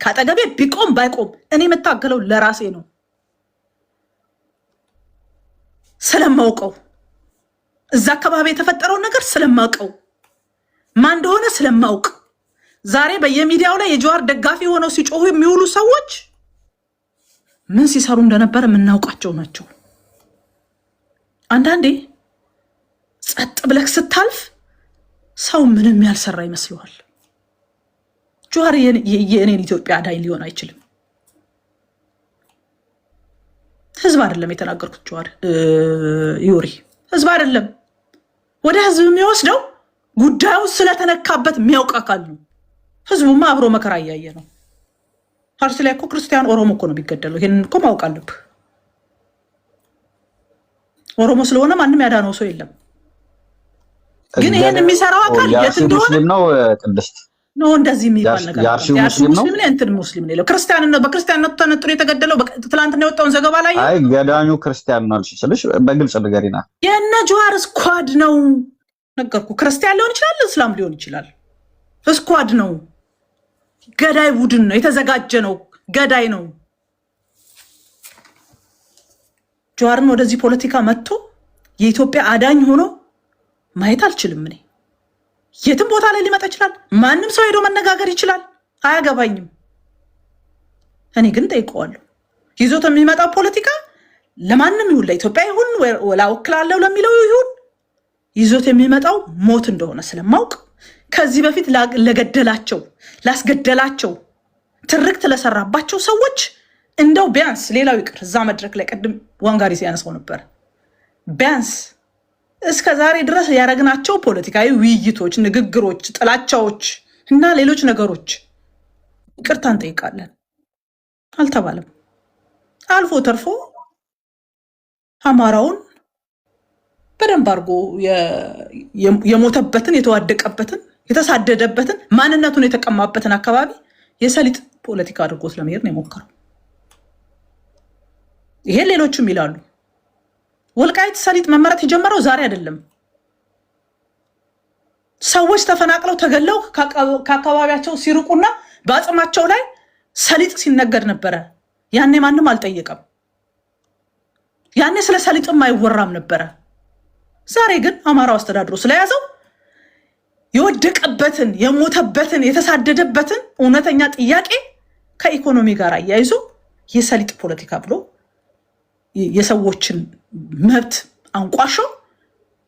ካጠገቤ ቢቆም ባይቆም እኔ የምታገለው ለራሴ ነው። ስለማውቀው እዛ አካባቢ የተፈጠረውን ነገር ስለማውቀው ማን እንደሆነ ስለማውቅ ዛሬ በየሚዲያው ላይ የጀዋር ደጋፊ ሆነው ሲጮሁ የሚውሉ ሰዎች ምን ሲሰሩ እንደነበረ የምናውቃቸው ናቸው። አንዳንዴ ጸጥ ብለህ ስታልፍ ሰው ምንም ያልሰራ ይመስለዋል። ጀዋር የእኔን ኢትዮጵያ አዳኝ ሊሆን አይችልም። ህዝብ አይደለም የተናገርኩት ጀዋር ዩሪ ህዝብ አይደለም። ወደ ህዝብ የሚወስደው ጉዳዩ ስለተነካበት የሚያውቅ አካል ነው። ህዝቡማ አብሮ መከራ እያየ ነው። አርሲ ላይ እኮ ክርስቲያን ኦሮሞ እኮ ነው የሚገደለው። ይሄንን እኮ ማወቅ አለብህ። ኦሮሞ ስለሆነ ማንም ያዳነው ሰው የለም። ግን ይሄን የሚሰራው አካል የት እንደሆነ ነው። ቅድስት ነው እንደዚህ የሚባል ነገር የአርሲ ሙስሊም ነው እንትን ሙስሊም ነው። ክርስቲያን ነው በክርስቲያንነቱ ተነጥሎ የተገደለው። ትላንትና የወጣውን ዘገባ ላይ አይ ገዳኙ ክርስቲያን ነው አልሽልሽ በግልጽ ንገሪና። የነ ጀዋር ስኳድ ነው ነገርኩ። ክርስቲያን ሊሆን ይችላል፣ እስላም ሊሆን ይችላል። ስኳድ ነው፣ ገዳይ ቡድን ነው፣ የተዘጋጀ ነው፣ ገዳይ ነው። ጀዋርን ወደዚህ ፖለቲካ መጥቶ የኢትዮጵያ አዳኝ ሆኖ ማየት አልችልም እኔ። የትም ቦታ ላይ ሊመጣ ይችላል። ማንም ሰው ሄዶ መነጋገር ይችላል። አያገባኝም። እኔ ግን ጠይቀዋለሁ። ይዞት የሚመጣው ፖለቲካ ለማንም ይሁን ለኢትዮጵያ ይሁን ላወክላለሁ ለሚለው ይሁን ይዞት የሚመጣው ሞት እንደሆነ ስለማውቅ ከዚህ በፊት ለገደላቸው ላስገደላቸው ትርክት ለሰራባቸው ሰዎች እንደው ቢያንስ ሌላው ይቅር እዛ መድረክ ላይ ቅድም ዋንጋሪ ሲያነሳው ነበር ቢያንስ እስከ ዛሬ ድረስ ያደረግናቸው ፖለቲካዊ ውይይቶች፣ ንግግሮች፣ ጥላቻዎች እና ሌሎች ነገሮች ይቅርታ እንጠይቃለን አልተባለም። አልፎ ተርፎ አማራውን በደንብ አድርጎ የሞተበትን፣ የተዋደቀበትን፣ የተሳደደበትን፣ ማንነቱን የተቀማበትን አካባቢ የሰሊጥ ፖለቲካ አድርጎት ለመሄድ ነው የሞከረው። ይሄን ሌሎችም ይላሉ። ወልቃይት ሰሊጥ መመረት የጀመረው ዛሬ አይደለም። ሰዎች ተፈናቅለው ተገለው ከአካባቢያቸው ሲርቁና በአጽማቸው ላይ ሰሊጥ ሲነገድ ነበረ። ያኔ ማንም አልጠየቀም። ያኔ ስለ ሰሊጥም አይወራም ነበረ። ዛሬ ግን አማራው አስተዳድሮ ስለያዘው የወደቀበትን፣ የሞተበትን፣ የተሳደደበትን እውነተኛ ጥያቄ ከኢኮኖሚ ጋር አያይዞ የሰሊጥ ፖለቲካ ብሎ የሰዎችን መብት አንቋሾ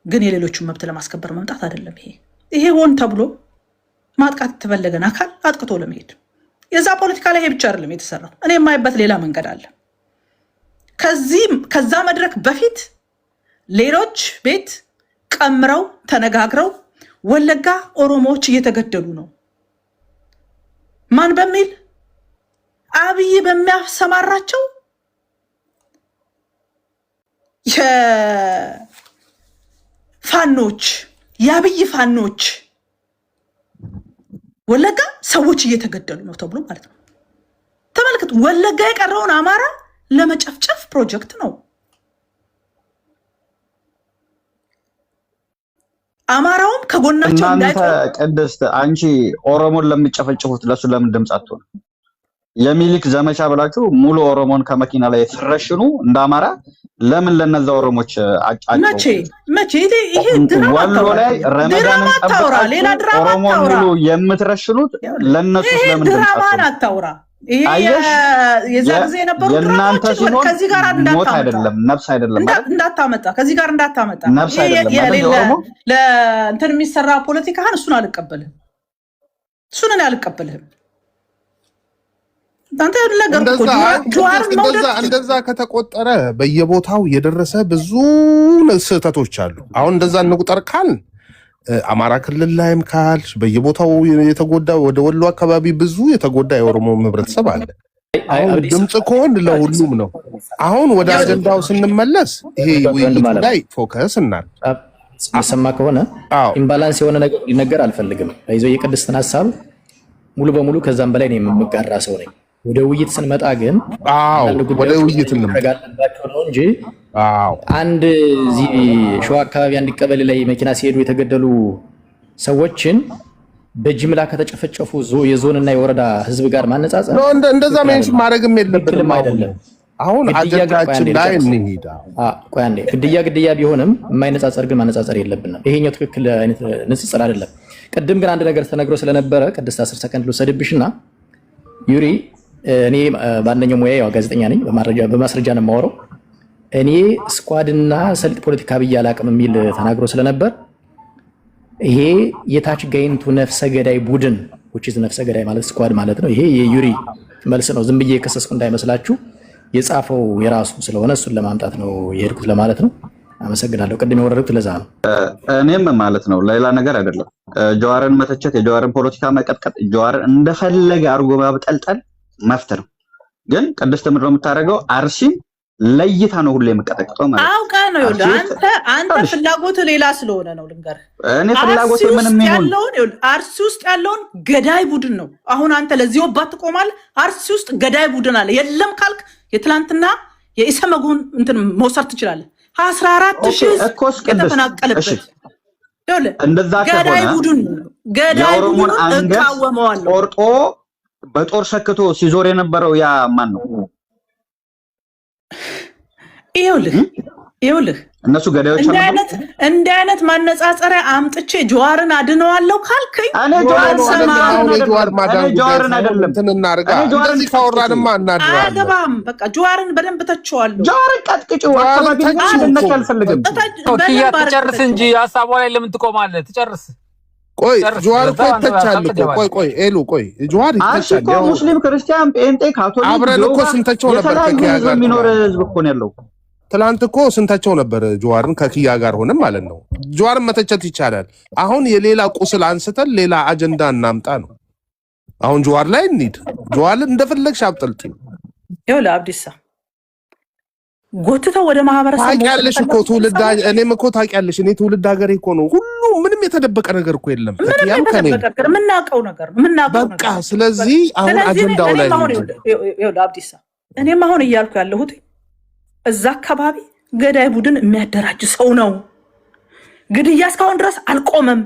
ግን የሌሎችን መብት ለማስከበር መምጣት አይደለም። ይሄ ሆን ተብሎ ማጥቃት የተፈለገን አካል አጥቅቶ ለመሄድ የዛ ፖለቲካ ላይ ይሄ ብቻ አይደለም የተሰራው። እኔ የማይበት ሌላ መንገድ አለ። ከዛ መድረክ በፊት ሌሎች ቤት ቀምረው ተነጋግረው ወለጋ ኦሮሞዎች እየተገደሉ ነው ማን በሚል አብይ በሚያሰማራቸው የፋኖች የአብይ ፋኖች ወለጋ ሰዎች እየተገደሉ ነው ተብሎ ማለት ነው። ተመልከቱ፣ ወለጋ የቀረውን አማራ ለመጨፍጨፍ ፕሮጀክት ነው። አማራውም ከጎናቸው እንዳይቆም። ቅድስት አንቺ ኦሮሞን ለሚጨፈጭፉት ለሱ ለምን ድምፅ አትሆን? የሚሊክ ዘመቻ ብላችሁ ሙሉ ኦሮሞን ከመኪና ላይ የተረሽኑ እንደ አማራ ለምን ለነዛ ኦሮሞች መቼ ይሄ ድራማ ላይ ረመዳንን አታውራ፣ ሌላ ድራማ ኦሮሞ ሙሉ የምትረሽኑት ለነሱ ለምን ድራማ አታውራ። ይሄ የዛ ጊዜ የነበሩ የእናንተ ሲሆን ከዚህ ጋር ሞት አይደለም ነፍስ አይደለም እንዳታመጣ ከዚህ ጋር እንዳታመጣ። ነፍስ አይደለም ለእንትን የሚሰራ ፖለቲካህን እሱን አልቀበልህም፣ እሱን እኔ አልቀበልህም። እንደዛ ከተቆጠረ በየቦታው የደረሰ ብዙ ስህተቶች አሉ። አሁን እንደዛ እንቁጠር ካልን አማራ ክልል ላይም ካልሽ በየቦታው የተጎዳ ወደ ወሎ አካባቢ ብዙ የተጎዳ የኦሮሞ ህብረተሰብ አለ። አሁን ድምፅ ከሆን ለሁሉም ነው። አሁን ወደ አጀንዳው ስንመለስ ይሄ ውይይቱ ላይ ፎከስ እናል ሰማ ከሆነ ኢምባላንስ የሆነ ነገር ሊነገር አልፈልግም። ይዞ የቅድስትን ሀሳብ ሙሉ በሙሉ ከዛም በላይ ነው የምጋራ ሰው ነኝ። ወደ ውይይት ስንመጣ ግን ወደ ውይይት እንመጣለን ነው እንጂ አንድ እዚህ ሸዋ አካባቢ አንድ ቀበሌ ላይ መኪና ሲሄዱ የተገደሉ ሰዎችን በጅምላ ከተጨፈጨፉ የዞንና የወረዳ ህዝብ ጋር ማነጻጸር ነው። እንደዛ ሜንሽን ማድረግም የለብንም አይደለም። አሁን አጀንዳችን ላይ እንሂድ። ቆይ አንዴ፣ ግድያ ቢሆንም የማይነጻጸር ግን ማነጻጸር የለብንም። ይሄኛው ትክክል አይነት ንጽጽር አይደለም። ቅድም ግን አንድ ነገር ተነግሮ ስለነበረ ቅድስት 10 ሰከንድ ልውሰድብሽና ዩሪ እኔ በአንደኛው ሙያ ያው ጋዜጠኛ ነኝ፣ በማስረጃ ነው የማወራው። እኔ ስኳድና ሰሊጥ ፖለቲካ ብዬ አላቅም የሚል ተናግሮ ስለነበር ይሄ የታች ጋይንቱ ነፍሰ ገዳይ ቡድን which ነፍሰ ገዳይ ማለት ስኳድ ማለት ነው። ይሄ የዩሪ መልስ ነው። ዝም ብዬ የከሰስኩ እንዳይመስላችሁ የጻፈው የራሱ ስለሆነ እሱን ለማምጣት ነው የሄድኩት ለማለት ነው። አመሰግናለሁ። ቅድም የወረዱት ለዛ ነው። እኔም ማለት ነው ሌላ ነገር አይደለም። ጀዋርን መተቸት፣ የጀዋርን ፖለቲካ መቀጥቀጥ፣ ጀዋርን እንደፈለገ አርጎ ማብጠልጠል መፍት ነው። ግን ቅድስት ምንድነው የምታደርገው? አርሲን ለይታ ነው ሁሌ የምቀጠቅጠው ማለት ነው። አውቃ ነው አንተ ፍላጎት ሌላ ስለሆነ ነው። ልንገርህ እኔ ፍላጎት ምንም ይሁን አርሲ ውስጥ ያለውን ገዳይ ቡድን ነው። አሁን አንተ ለዚህ ወባት ትቆማለህ። አርሲ ውስጥ ገዳይ ቡድን አለ። የለም ካልክ የትላንትና የኢሰመጉን እንትን መውሰድ ትችላለህ። 14,000 የተፈናቀለበት እንደዛ ገዳይ ቡድን ገዳይ ቡድን እቃወመዋለሁ። ቆርጦ በጦር ሰክቶ ሲዞር የነበረው ያ ማን ነው? ይኸውልህ እነሱ ገዳዮች እንደ አይነት ማነጻጸሪያ አምጥቼ ጀዋርን አድነዋለሁ ካልከኝ እኔ ጀዋርን አይደለም እንደዚህ ካወራንማ እናድራለን። አገባም በቃ ጀዋርን በደንብ ተቸዋለሁ። ጀዋርን ቀጥቅጭው አካባቢ እንነካ አልፈልግም። ትጨርስ እንጂ ሀሳቧ ላይ ለምን ትቆማለህ? ትጨርስ። ቆይ ጀዋር እኮ ይተቻል እኮ ቆይ ኤሉ ቆይ ጀዋር ይተቻል እኮ ሙስሊም ክርስቲያን ጴንጤ ካቶሊክ አብረን እኮ ስንተቸው ነበር ከኪያ ጋር የሚኖር ህዝብ እኮ ነው ያለው። ትላንት እኮ ስንተቸው ነበር ጀዋርን ከኪያ ጋር ሆነም ማለት ነው። ጀዋርን መተቸት ይቻላል። አሁን የሌላ ቁስል አንስተን ሌላ አጀንዳ እናምጣ ነው። አሁን ጀዋር ላይ እንሂድ። ጀዋርን እንደፈለግሽ አብጠልጥ። ይኸውልህ አብዲሳ ጎትተው ወደ ማህበረሰብ ታውቂያለሽ እኮ ትውልድ እኔም እኮ ታውቂያለሽ። እኔ ትውልድ ሀገሬ እኮ ነው። ሁሉ ምንም የተደበቀ ነገር እኮ የለም። የምናውቀው ነገር በቃ ስለዚህ አሁን አጀንዳው ላይ ይኸውልህ አብዲሳ እኔም አሁን እያልኩ ያለሁት እዛ አካባቢ ገዳይ ቡድን የሚያደራጅ ሰው ነው። ግድያ እስካሁን ድረስ አልቆመም።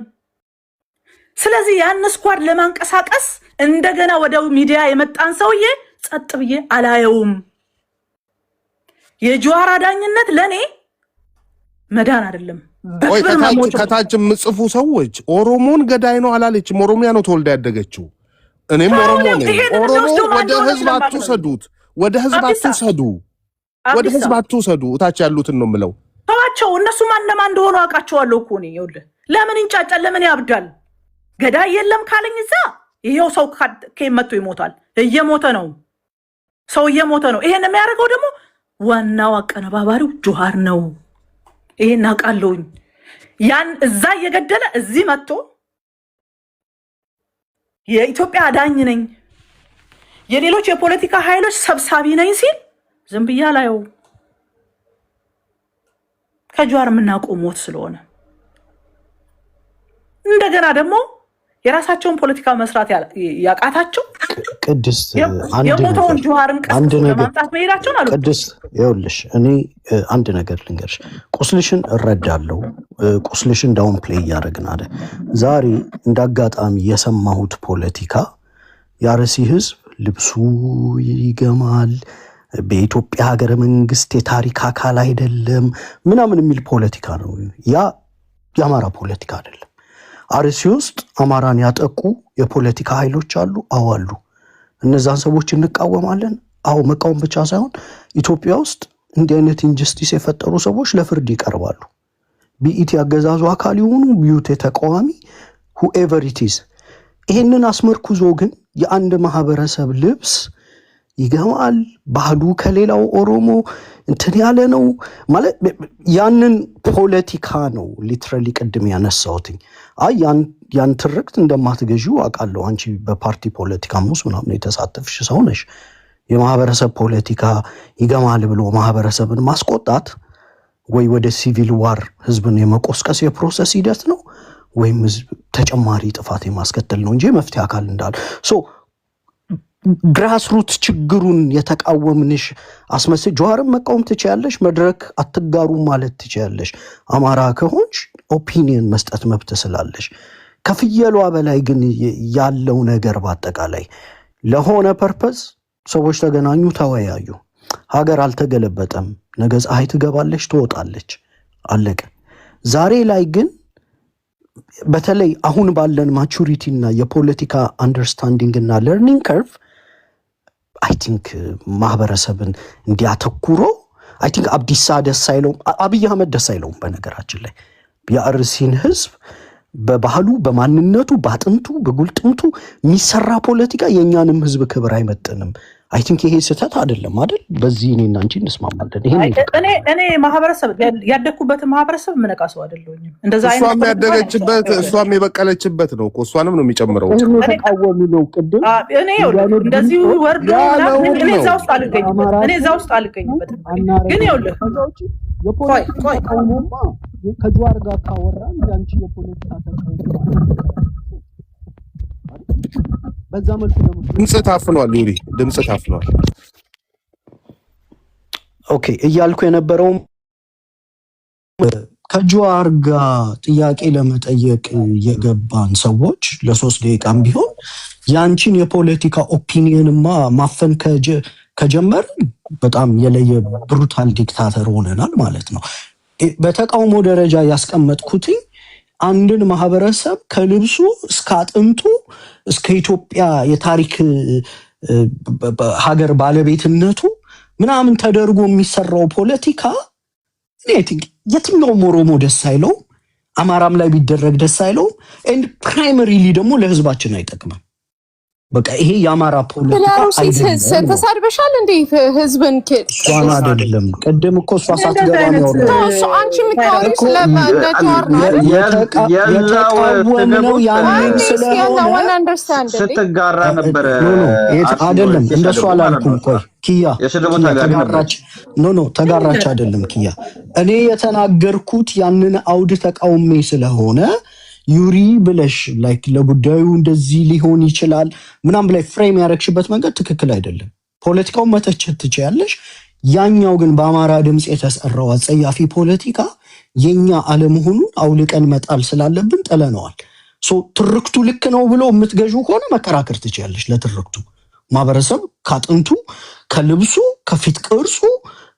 ስለዚህ ያን ስኳድ ለማንቀሳቀስ እንደገና ወደ ሚዲያ የመጣን ሰውዬ ጸጥ ብዬ አላየውም። የጀዋር አዳኝነት ለኔ መዳን አይደለም። ከታች የምጽፉ ሰዎች ኦሮሞን ገዳይ ነው አላለችም። ኦሮሚያ ነው ተወልዳ ያደገችው። እኔም ኦሮሞ ነኝ። ኦሮሞ ወደ ህዝብ አትውሰዱት፣ ወደ ህዝብ አትውሰዱ፣ ወደ ህዝብ አትውሰዱ። እታች ያሉትን ነው የምለው። ተዋቸው። እነሱ ማንነማ እንደሆኑ አውቃቸዋለሁ እኮ እኔ። ይኸውልህ ለምን ይንጫጫል? ለምን ያብዳል? ገዳይ የለም ካለኝ እዛ ይሄው ሰው መጥቶ ይሞታል። እየሞተ ነው፣ ሰው እየሞተ ነው። ይሄን የሚያደርገው ደግሞ ዋናው አቀነባባሪው ጀዋር ነው። ይሄን አውቃለሁኝ። ያን እዛ እየገደለ እዚህ መጥቶ የኢትዮጵያ አዳኝ ነኝ የሌሎች የፖለቲካ ኃይሎች ሰብሳቢ ነኝ ሲል ዝም ብያ ላየው። ከጀዋር የምናውቀው ሞት ስለሆነ እንደገና ደግሞ የራሳቸውን ፖለቲካ መስራት ያቃታቸው ቅድስት የሞተውን ጀዋርን ቀስቶ ለማምጣት መሄዳቸውን አሉ። ቅድስት ይኸውልሽ እኔ አንድ ነገር ልንገርሽ። ቁስልሽን እረዳለሁ። ቁስልሽን ዳውን ፕሌይ እያደረግን አለ። ዛሬ እንዳጋጣሚ የሰማሁት ፖለቲካ የአርሲ ህዝብ ልብሱ ይገማል፣ በኢትዮጵያ ሀገረ መንግስት የታሪክ አካል አይደለም ምናምን የሚል ፖለቲካ ነው። ያ የአማራ ፖለቲካ አይደለም። አርሲ ውስጥ አማራን ያጠቁ የፖለቲካ ኃይሎች አሉ። አዎ አሉ። እነዛን ሰዎች እንቃወማለን። አዎ መቃወም ብቻ ሳይሆን ኢትዮጵያ ውስጥ እንዲህ አይነት ኢንጀስቲስ የፈጠሩ ሰዎች ለፍርድ ይቀርባሉ። ቢኢቲ አገዛዙ አካል ይሁኑ ቢዩት ተቃዋሚ ሁኤቨር ኢት ኢዝ። ይሄንን አስመርኩዞ ግን የአንድ ማህበረሰብ ልብስ ይገማል፣ ባህሉ ከሌላው ኦሮሞ እንትን ያለ ነው ማለት ያንን ፖለቲካ ነው ሊትራሊ ቅድም ያነሳሁትኝ። አይ ያን ትርክት እንደማትገዢው አውቃለሁ። አንቺ በፓርቲ ፖለቲካ ውስጥ ምናምን የተሳተፍሽ ሰው ነሽ። የማህበረሰብ ፖለቲካ ይገማል ብሎ ማህበረሰብን ማስቆጣት ወይ ወደ ሲቪል ዋር ህዝብን የመቆስቀስ የፕሮሰስ ሂደት ነው ወይም ተጨማሪ ጥፋት የማስከተል ነው እንጂ መፍትሄ አካል እንዳለ ግራስሩት ችግሩን የተቃወምንሽ አስመስል ጀዋርን መቃወም ትችያለሽ። መድረክ አትጋሩ ማለት ትችያለሽ። አማራ ከሆንሽ ኦፒኒየን መስጠት መብት ስላለሽ። ከፍየሏ በላይ ግን ያለው ነገር በአጠቃላይ ለሆነ ፐርፐዝ ሰዎች ተገናኙ፣ ተወያዩ። ሀገር አልተገለበጠም። ነገ ፀሐይ ትገባለች፣ ትወጣለች፣ አለቀ። ዛሬ ላይ ግን በተለይ አሁን ባለን ማቹሪቲ እና የፖለቲካ አንደርስታንዲንግ እና ለርኒንግ ከርቭ አይ ቲንክ ማህበረሰብን እንዲያተኩሮ አይ ቲንክ አብዲሳ ደስ አይለውም፣ አብይ አህመድ ደስ አይለውም። በነገራችን ላይ የአርሲን ህዝብ በባህሉ፣ በማንነቱ፣ በአጥንቱ፣ በጉልጥምቱ የሚሰራ ፖለቲካ የእኛንም ህዝብ ክብር አይመጥንም። አይ ቲንክ ይሄ ስህተት አይደለም አይደል? በዚህ እኔና አንቺ እንስማማለን። ይሄ እኔ ማህበረሰብ ያደግኩበትን ማህበረሰብ ምነቃ ሰው አይደለሁኝም። እንደዛ እሷም ያደገችበት እሷም የበቀለችበት ነው እኮ እሷንም ነው የሚጨምረው። ተቃወሚ ነው ቅድም እኔ እንደዚህ ወርዶ እኔ እዛ ውስጥ አልገኝበትም። ግን ይኸውልህ የፖለቲካ ተቃውሞማ ከጀዋር ጋር ካወራን ያንቺ የፖለቲካ ተቃውሞ በዛ መልኩ ድምጽ ታፍኗል። ዩሪ ድምጽ ታፍኗል። ኦኬ እያልኩ የነበረው ከጀዋር ጋር ጥያቄ ለመጠየቅ የገባን ሰዎች ለ3 ደቂቃም ቢሆን ያንቺን የፖለቲካ ኦፒኒየንማ ማፈን ከጀመርን በጣም የለየ ብሩታል ዲክታተር ሆነናል ማለት ነው። በተቃውሞ ደረጃ ያስቀመጥኩትኝ አንድን ማህበረሰብ ከልብሱ እስከ አጥንቱ እስከ ኢትዮጵያ የታሪክ ሀገር ባለቤትነቱ ምናምን ተደርጎ የሚሰራው ፖለቲካ የትኛውም ኦሮሞ ደስ አይለውም፣ አማራም ላይ ቢደረግ ደስ አይለውም። ኤንድ ፕራይመሪሊ ደግሞ ለህዝባችን አይጠቅምም። በቃ ይሄ የአማራ ፖለቲካ አይደለም። ተሳድበሻል እንዴ ህዝብን? እሷን አይደለም ቅድም እኮ እሷ ሳትገባ ነው አንቺ የምታወሪው ስለነቷር ነው የተቃወምነው ያንን ስለሆነ ስትጋራ ነበር አይደለም። እንደሱ አላልኩም። ቆይ ኪያ ተጋራች ተጋራች አይደለም ኪያ። እኔ የተናገርኩት ያንን አውድ ተቃውሜ ስለሆነ ዩሪ ብለሽ ላይክ ለጉዳዩ እንደዚህ ሊሆን ይችላል ምናም ብላይ ፍሬም ያረክሽበት መንገድ ትክክል አይደለም። ፖለቲካውን መተቸት ትችያለሽ። ያኛው ግን በአማራ ድምጽ የተሰራው አጸያፊ ፖለቲካ የኛ አለመሆኑን አውልቀን መጣል ስላለብን ጥለነዋል። ትርክቱ ልክ ነው ብሎ የምትገዡ ከሆነ መከራከር ትችያለሽ። ለትርክቱ ማህበረሰብ ካጥንቱ ከልብሱ ከፊት ቅርጹ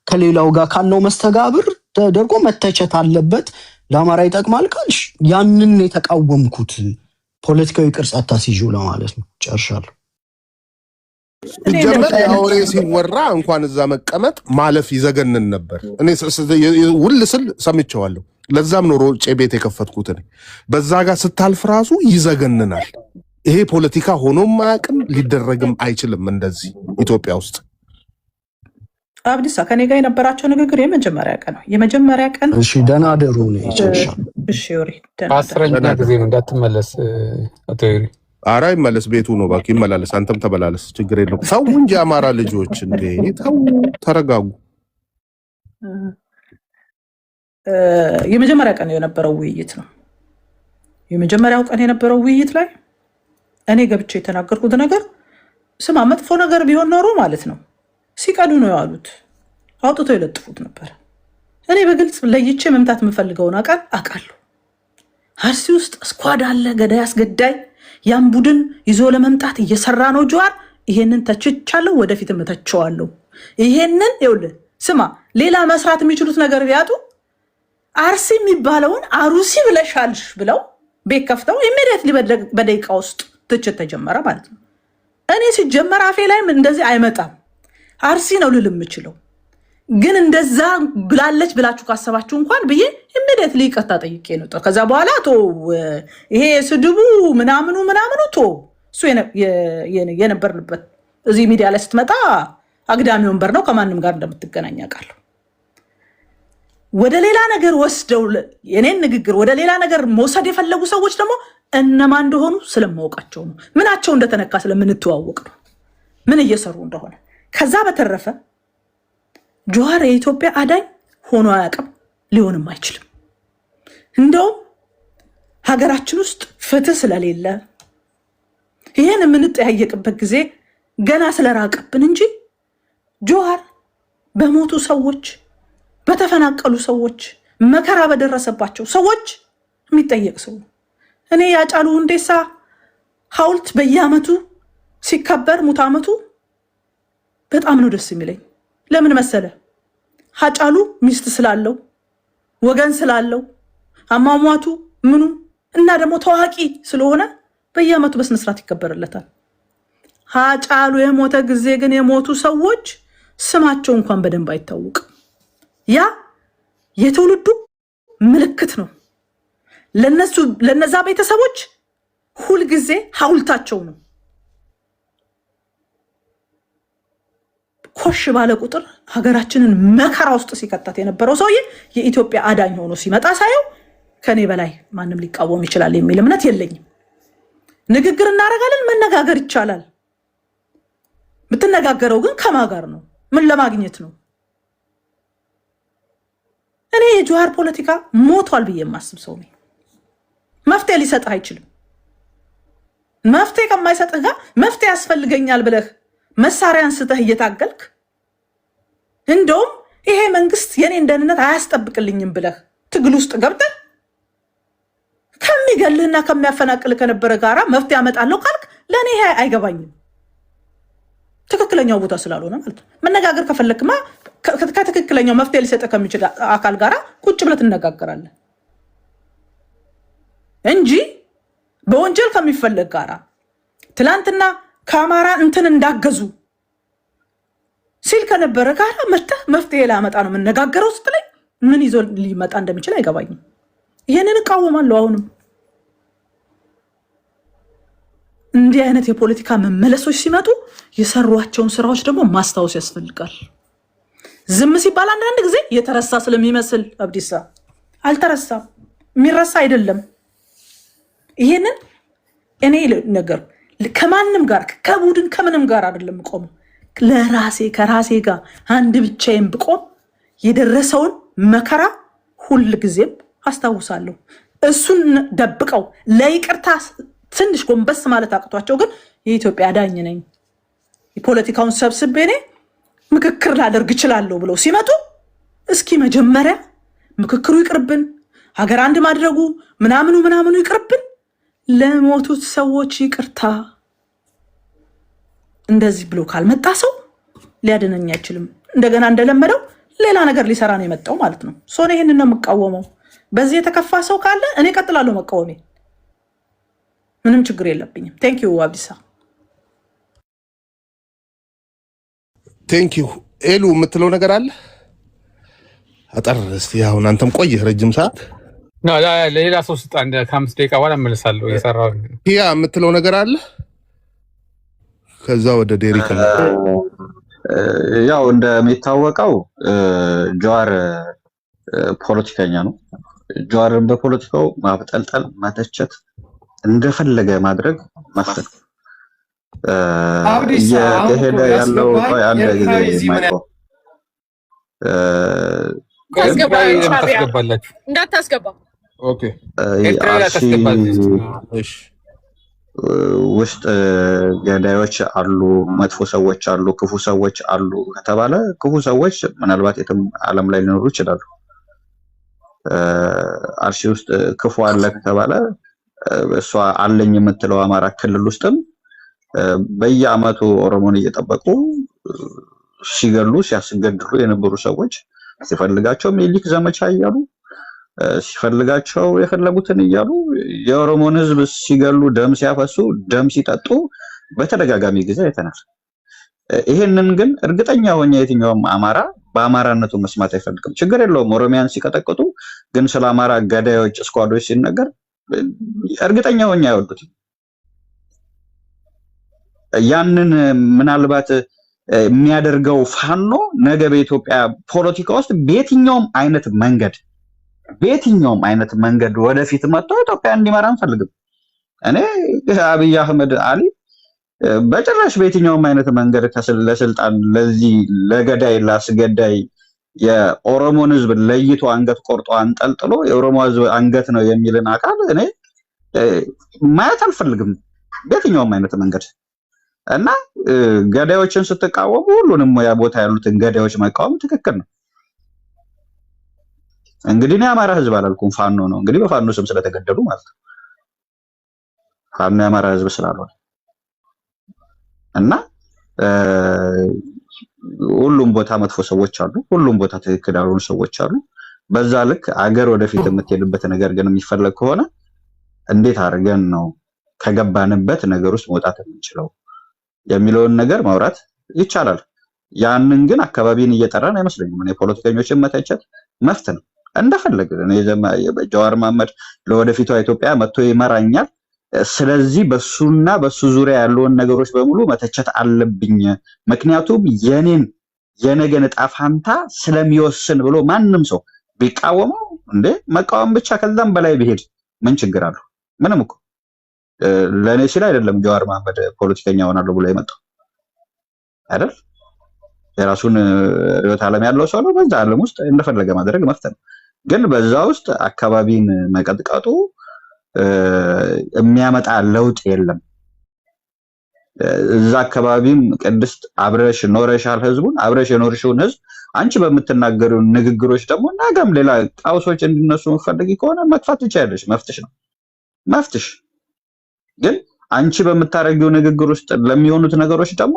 ከሌላው ጋር ካለው መስተጋብር ተደርጎ መተቸት አለበት። ለአማራ ይጠቅማል ካልሽ ያንን የተቃወምኩት ፖለቲካዊ ቅርጽ አታስይዡ ለማለት ነው። ጨርሻለሁ። ጀመር አውሬ ሲወራ እንኳን እዛ መቀመጥ ማለፍ ይዘገንን ነበር። እኔ ውል ስል ሰምቼዋለሁ። ለዛም ነው ሮጬ ቤት የከፈትኩት። እኔ በዛ ጋር ስታልፍ ራሱ ይዘገንናል። ይሄ ፖለቲካ ሆኖም አያውቅም፣ ሊደረግም አይችልም እንደዚህ ኢትዮጵያ ውስጥ። አብዲሳ ከኔ ጋር የነበራቸው ንግግር የመጀመሪያ ቀን እሺ ደህና ደሩ ነው ይጨርሻል። እሺ ዩሪ 10ኛ ጊዜ ነው እንዳትመለስ አቶ ዩሪ። ኧረ ይመለስ፣ ቤቱ ነው ባኪ ይመላለስ። አንተም ተበላለስ፣ ችግር የለውም። ተው እንጂ አማራ ልጆች እንዴ ተው፣ ተረጋጉ። የመጀመሪያ ቀን የነበረው ውይይት ነው። የመጀመሪያው ቀን የነበረው ውይይት ላይ እኔ ገብቼ የተናገርኩት ነገር ስማ መጥፎ ነገር ቢሆን ኖሮ ማለት ነው ሲቀዱ ነው ያሉት፣ አውጥተው ይለጥፉት ነበር። እኔ በግልጽ ለይቼ መምታት የምፈልገውን አውቃለሁ። አርሲ ውስጥ ስኳድ አለ፣ ገዳይ አስገዳይ። ያን ቡድን ይዞ ለመምጣት እየሰራ ነው ጀዋር። ይሄንን ተችቻለሁ፣ ወደፊትም እተቸዋለሁ። ይሄንን ይኸውልህ ስማ፣ ሌላ መስራት የሚችሉት ነገር ቢያጡ አርሲ የሚባለውን አሩሲ ብለሻልሽ ብለው ቤት ከፍተው ኢሚዲየትሊ በደቂቃ ውስጥ ትችት ተጀመረ ማለት ነው። እኔ ሲጀመር አፌ ላይም እንደዚህ አይመጣም። አርሲ ነው ልል የምችለው፣ ግን እንደዛ ብላለች ብላችሁ ካሰባችሁ እንኳን ብዬ ኢሚዲየትሊ ይቅርታ ጠይቄ ነው። ከዛ በኋላ ይሄ ስድቡ ምናምኑ ቶ እሱ የነበርንበት እዚህ ሚዲያ ላይ ስትመጣ አግዳሚ ወንበር ነው፣ ከማንም ጋር እንደምትገናኝ አውቃለሁ። ወደ ሌላ ነገር ወስደው የኔን ንግግር ወደ ሌላ ነገር መውሰድ የፈለጉ ሰዎች ደግሞ እነማን እንደሆኑ ስለማውቃቸው ነው። ምናቸው እንደተነካ ስለምንተዋወቅ ነው፣ ምን እየሰሩ እንደሆነ። ከዛ በተረፈ ጀዋር የኢትዮጵያ አዳኝ ሆኖ አያውቅም፣ ሊሆንም አይችልም። እንደውም ሀገራችን ውስጥ ፍትህ ስለሌለ ይህን የምንጠያየቅበት ጊዜ ገና ስለራቀብን እንጂ ጀዋር በሞቱ ሰዎች፣ በተፈናቀሉ ሰዎች፣ መከራ በደረሰባቸው ሰዎች የሚጠየቅ ሰው ነው። እኔ ያጫሉ ሁንዴሳ ሐውልት በየዓመቱ ሲከበር ሙት ዓመቱ በጣም ነው ደስ የሚለኝ። ለምን መሰለ? ሃጫሉ ሚስት ስላለው ወገን ስላለው አሟሟቱ ምኑ እና ደግሞ ታዋቂ ስለሆነ በየዓመቱ በስነስርዓት ይከበርለታል። ሃጫሉ የሞተ ጊዜ ግን የሞቱ ሰዎች ስማቸው እንኳን በደንብ አይታወቅም። ያ የትውልዱ ምልክት ነው። ለነዛ ቤተሰቦች ሁልጊዜ ሐውልታቸው ነው። ኮሽ ባለ ቁጥር ሀገራችንን መከራ ውስጥ ሲከታት የነበረው ሰውዬ የኢትዮጵያ አዳኝ ሆኖ ሲመጣ ሳየው ከኔ በላይ ማንም ሊቃወም ይችላል የሚል እምነት የለኝም። ንግግር እናደርጋለን፣ መነጋገር ይቻላል። የምትነጋገረው ግን ከማን ጋር ነው? ምን ለማግኘት ነው? እኔ የጆሃር ፖለቲካ ሞቷል ብዬ የማስብ ሰው ነኝ። መፍትሄ ሊሰጥህ አይችልም። መፍትሄ ከማይሰጥህ ጋር መፍትሄ ያስፈልገኛል ብለህ መሳሪያ አንስተህ እየታገልክ እንደውም ይሄ መንግስት የኔን ደህንነት አያስጠብቅልኝም ብለህ ትግል ውስጥ ገብተህ ከሚገልህና ከሚያፈናቅልህ ከነበረ ጋራ መፍትሄ አመጣለሁ ካልክ ለእኔ ይሄ አይገባኝም። ትክክለኛው ቦታ ስላልሆነ ማለት ነው። መነጋገር ከፈለክማ ከትክክለኛው መፍትሄ ሊሰጥህ ከሚችል አካል ጋራ ቁጭ ብለህ ትነጋገራለህ እንጂ በወንጀል ከሚፈለግ ጋራ ትላንትና ከአማራ እንትን እንዳገዙ ሲል ከነበረ ጋራ መፍትሄ ላመጣ ነው የምነጋገረው ስትለኝ ምን ይዞ ሊመጣ እንደሚችል አይገባኝም። ይሄንን እቃወማለሁ። አሁንም እንዲህ አይነት የፖለቲካ መመለሶች ሲመጡ የሰሯቸውን ስራዎች ደግሞ ማስታወስ ያስፈልጋል። ዝም ሲባል አንዳንድ ጊዜ የተረሳ ስለሚመስል አብዲሳ አልተረሳም፣ የሚረሳ አይደለም። ይሄንን እኔ ነገር ከማንም ጋር ከቡድን ከምንም ጋር አይደለም ቆም ለራሴ ከራሴ ጋር አንድ ብቻዬን ብቆም የደረሰውን መከራ ሁል ጊዜም አስታውሳለሁ። እሱን ደብቀው ለይቅርታ ትንሽ ጎንበስ ማለት አቅቷቸው ግን የኢትዮጵያ ዳኝ ነኝ የፖለቲካውን ሰብስቤ እኔ ምክክር ላደርግ እችላለሁ ብለው ሲመጡ እስኪ መጀመሪያ ምክክሩ ይቅርብን፣ ሀገር አንድ ማድረጉ ምናምኑ ይቅርብን፣ ለሞቱት ሰዎች ይቅርታ እንደዚህ ብሎ ካልመጣ ሰው ሊያድነኝ አይችልም። እንደገና እንደለመደው ሌላ ነገር ሊሰራ ነው የመጣው ማለት ነው። ሶኔ ይሄንን ነው የምቃወመው። በዚህ የተከፋ ሰው ካለ እኔ ቀጥላለሁ መቃወሜ፣ ምንም ችግር የለብኝም። ቴንክ ዩ አብዲሳ። ቴንክ ዩ ኤሉ። የምትለው ነገር አለ አጠር እስቲ። አሁን አንተም ቆየህ ረጅም ሰዓት። ለሌላ ሰው ስጥ፣ ከ5 ደቂቃ በኋላ እመልሳለሁ። የሰራው ያ የምትለው ነገር አለ። ከዛ ወደ ዴሪክ ያው እንደሚታወቀው ጀዋር ፖለቲከኛ ነው። ጀዋርን በፖለቲካው ማብጠልጠል፣ መተቸት፣ እንደፈለገ ማድረግ መፍትሄ እየተሄደ ያለው አንድ ጊዜ ማይቆ እንዳታስገባ ኦኬ ውስጥ ገዳዮች አሉ፣ መጥፎ ሰዎች አሉ፣ ክፉ ሰዎች አሉ ከተባለ ክፉ ሰዎች ምናልባት የትም ዓለም ላይ ሊኖሩ ይችላሉ። አርሲ ውስጥ ክፉ አለ ከተባለ እሷ አለኝ የምትለው አማራ ክልል ውስጥም በየአመቱ ኦሮሞን እየጠበቁ ሲገሉ ሲያስገድሉ የነበሩ ሰዎች ሲፈልጋቸው ሚሊክ ዘመቻ እያሉ ሲፈልጋቸው የፈለጉትን እያሉ የኦሮሞን ሕዝብ ሲገሉ ደም ሲያፈሱ ደም ሲጠጡ በተደጋጋሚ ጊዜ አይተናል። ይሄንን ግን እርግጠኛ ሆኜ የትኛውም አማራ በአማራነቱ መስማት አይፈልግም። ችግር የለውም ኦሮሚያን ሲቀጠቅጡ፣ ግን ስለ አማራ ገዳዮች ስኳዶች ሲነገር እርግጠኛ ሆኜ አይወዱትም። ያንን ምናልባት የሚያደርገው ፋኖ ነገ በኢትዮጵያ ፖለቲካ ውስጥ በየትኛውም አይነት መንገድ ወደፊት መጥቶ ኢትዮጵያ እንዲመራ አንፈልግም። እኔ አብይ አህመድ አሊ በጭራሽ በየትኛውም አይነት መንገድ ለስልጣን ለዚህ ለገዳይ ላስገዳይ የኦሮሞን ሕዝብ ለይቶ አንገት ቆርጦ አንጠልጥሎ የኦሮሞ ሕዝብ አንገት ነው የሚልን አካል እኔ ማየት አልፈልግም በየትኛውም አይነት መንገድ። እና ገዳዮችን ስትቃወሙ ሁሉንም ያ ቦታ ያሉትን ገዳዮች መቃወም ትክክል ነው። እንግዲህ እኔ አማራ ሕዝብ አላልኩም፣ ፋኖ ነው እንግዲህ በፋኖ ስም ስለተገደሉ ማለት ነው። ፋኖ የአማራ ሕዝብ ስላልሆነ እና ሁሉም ቦታ መጥፎ ሰዎች አሉ፣ ሁሉም ቦታ ትክክል ያልሆኑ ሰዎች አሉ። በዛ ልክ አገር ወደፊት የምትሄድበት ነገር ግን የሚፈለግ ከሆነ እንዴት አድርገን ነው ከገባንበት ነገር ውስጥ መውጣት የምንችለው የሚለውን ነገር ማውራት ይቻላል። ያንን ግን አካባቢን እየጠራን አይመስለኝም። እኔ ፖለቲከኞችን መተቸት መፍት ነው እንደፈለገ። እኔ ጀዋር መሐመድ ለወደፊቷ ኢትዮጵያ መጥቶ ይመራኛል፣ ስለዚህ በሱና በሱ ዙሪያ ያለውን ነገሮች በሙሉ መተቸት አለብኝ፣ ምክንያቱም የኔን የነገን ዕጣ ፋንታ ስለሚወስን ብሎ ማንም ሰው ቢቃወመው እንዴ መቃወም ብቻ ከዛም በላይ ቢሄድ ምን ችግር አለው? ምንም እኮ ለኔ ሲል አይደለም ጀዋር መሐመድ ፖለቲከኛ ሆናለሁ ብሎ የመጣው አይደል? የራሱን ርዕዮተ ዓለም ያለው ሰው ነው። በዛ ዓለም ውስጥ እንደፈለገ ማድረግ መፍት ነው። ግን በዛ ውስጥ አካባቢን መቀጥቀጡ የሚያመጣ ለውጥ የለም። እዛ አካባቢም ቅድስት አብረሽ ኖረሻል፣ ህዝቡን አብረሽ የኖርሽውን ህዝብ አንቺ በምትናገሩ ንግግሮች ደግሞ ነገም ሌላ ጣውሶች እንዲነሱ መፈልጊ ከሆነ መጥፋት ትችያለሽ፣ መፍትሽ ነው መፍትሽ። ግን አንቺ በምታረጊው ንግግር ውስጥ ለሚሆኑት ነገሮች ደግሞ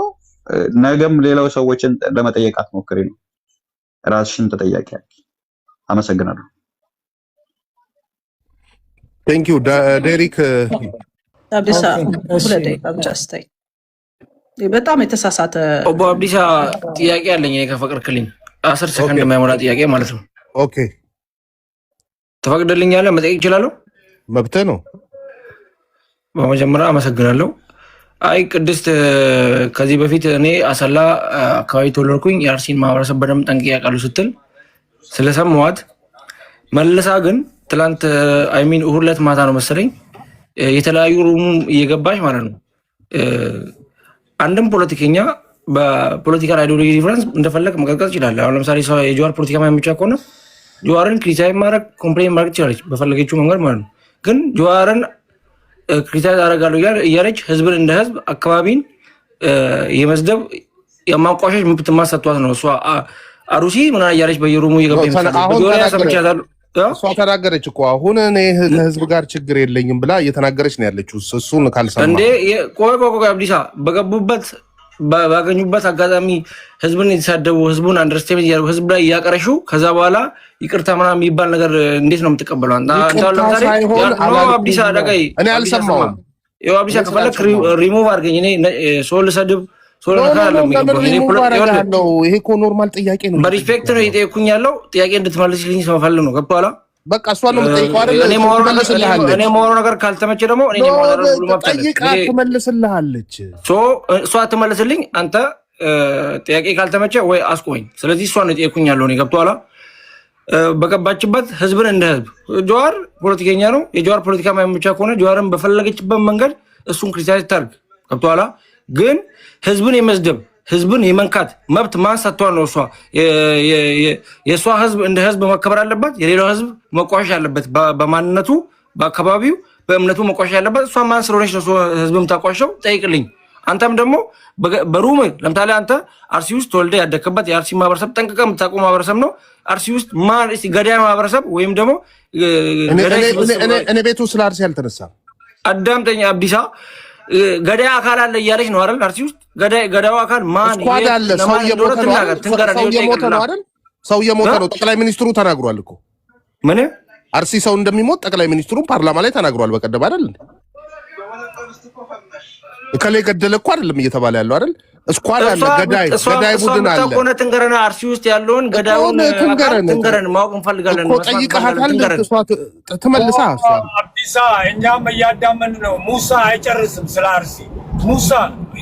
ነገም ሌላው ሰዎችን ለመጠየቅ አትሞክሪ ነው፣ ራስሽን ተጠያቂ ያለሽ። አመሰግናለሁ። ቴንክ ዩ ዴሪክ። አብዲሳ ሁለት ደቂቃ አስተይ በጣም የተሳሳተ ኦቦ አብዲሳ ጥያቄ አለኝ። እኔ ከፈቀድክልኝ 10 ሰከንድ የማይሞላ ጥያቄ ማለት ነው። ኦኬ ተፈቅደልኛለህ? መጠየቅ እችላለሁ? መብትህ ነው። በመጀመሪያ አመሰግናለሁ። አይ ቅድስት ከዚህ በፊት እኔ አሰላ አካባቢ ተወለድኩኝ፣ የአርሲን ማህበረሰብ በደንብ ጠንቅቄ አውቃለሁ ስትል ስለሰማኋት መልሳ ግን ትላንት አይሚን እሑድ ዕለት ማታ ነው መሰለኝ የተለያዩ ሩም እየገባሽ ማለት ነው አንድም ፖለቲከኛ በፖለቲካል አይዲዮሎጂ ዲፈረንስ እንደፈለግ መቀጥቀጥ ይችላል። አሁን ለምሳሌ የጀዋር ፖለቲካ ማይመቻ ከሆነ ጀዋርን ክሪቲሳይዝ ማድረግ ኮምፕሌን ማድረግ ትችላለች በፈለገችው መንገድ ማለት ነው። ግን ጀዋርን ክሪቲሳይዝ አደርጋለሁ እያለች ህዝብን እንደ ህዝብ አካባቢን የመስደብ የማንቋሸሽ መብት ማሰጥቷት ነው። እሷ አሩሲ ምናምን እያለች በየሩሙ እየገባች እሷ ተናገረች እኮ አሁን እኔ ከህዝብ ጋር ችግር የለኝም ብላ እየተናገረች ነው ያለችው። እሱን ካልሰማ እንዴ ቆይ አብዲሳ በገቡበት ባገኙበት አጋጣሚ ህዝብን የተሳደቡ ህዝቡን አንደርስታንድ ያደርጉ ህዝብ ላይ እያቀረሹ ከዛ በኋላ ይቅርታ ምናምን የሚባል ነገር እንዴት ነው የምትቀበለው? አብዲሳ ደጋይ እኔ አልሰማሁም። ይኸው አብዲሳ ከፈለክ ሪሙቭ አድርገኝ። እኔ ሶል ሰድብ ይሄ እኮ ኖርማል ጥያቄ ነው። በሪስፔክት ነው የጠየኩኝ ያለው ጥያቄ እንድትመልስልኝ ስለፈልግ ነው። ገብቶሃል? በቃ እሷ ነው የምጠይቀው አይደል? እኔ የማወራው ነገር ካልተመቸ ደግሞ ትመልስልሃለች። እሷ ትመልስልኝ፣ አንተ ጥያቄ ካልተመቸ ወይ አስቆመኝ። ስለዚህ እሷ ነው የጠየኩኝ ያለው። ገብቶሃል? በገባችበት ህዝብን እንደ ህዝብ ጀዋር ፖለቲከኛ ነው። የጀዋር ፖለቲካ ማይመቻ ከሆነ ጀዋርን በፈለገችበት መንገድ እሱን ክሪቲሳይዝ ታርግ። ገብቶሃል? ግን ህዝብን የመስደብ ህዝብን የመንካት መብት ማን ሰጥቷል ነው? እሷ የእሷ ህዝብ እንደ ህዝብ መከበር አለበት፣ የሌላው ህዝብ መቋሸሽ አለበት። በማንነቱ በአካባቢው በእምነቱ መቋሸሽ አለበት። እሷ ማን ስለሆነች ነው ህዝብ የምታቋሸው? ጠይቅልኝ። አንተም ደግሞ በሩም ለምሳሌ አንተ አርሲ ውስጥ ተወልደ ያደግክበት የአርሲ ማህበረሰብ ጠንቅቀ የምታውቀው ማህበረሰብ ነው። አርሲ ውስጥ ማን ገዳይ ማህበረሰብ ወይም ደግሞ እኔ ቤቱ ስለ አርሲ አልተነሳም። አዳምጠኛ አብዲሳ ገዳይ አካል አለ እያለች ነው አይደል? አርሲ ውስጥ ገዳዩ አካል ማን ስኳድ አለ። ሰው እየሞተ ነው አይደል? ሰው እየሞተ ነው። ጠቅላይ ሚኒስትሩ ተናግሯል እኮ ምን አርሲ ሰው እንደሚሞት ጠቅላይ ሚኒስትሩ ፓርላማ ላይ ተናግሯል በቀደም አይደል? እከሌ ገደለ እኮ አይደለም እየተባለ ያለው አይደል? ስኳድ አለ፣ ገዳይ ቡድን አለ። ተቆነ ትንገረና አርሲ ውስጥ ያለውን ገዳዩን ትንገረን ማወቅ እንፈልጋለን እኮ ጠይቀሃታል። ትመልሳ አብዲሳ እኛም እያዳመን ነው። ሙሳ አይጨርስም ስለ አርሲ። ሙሳ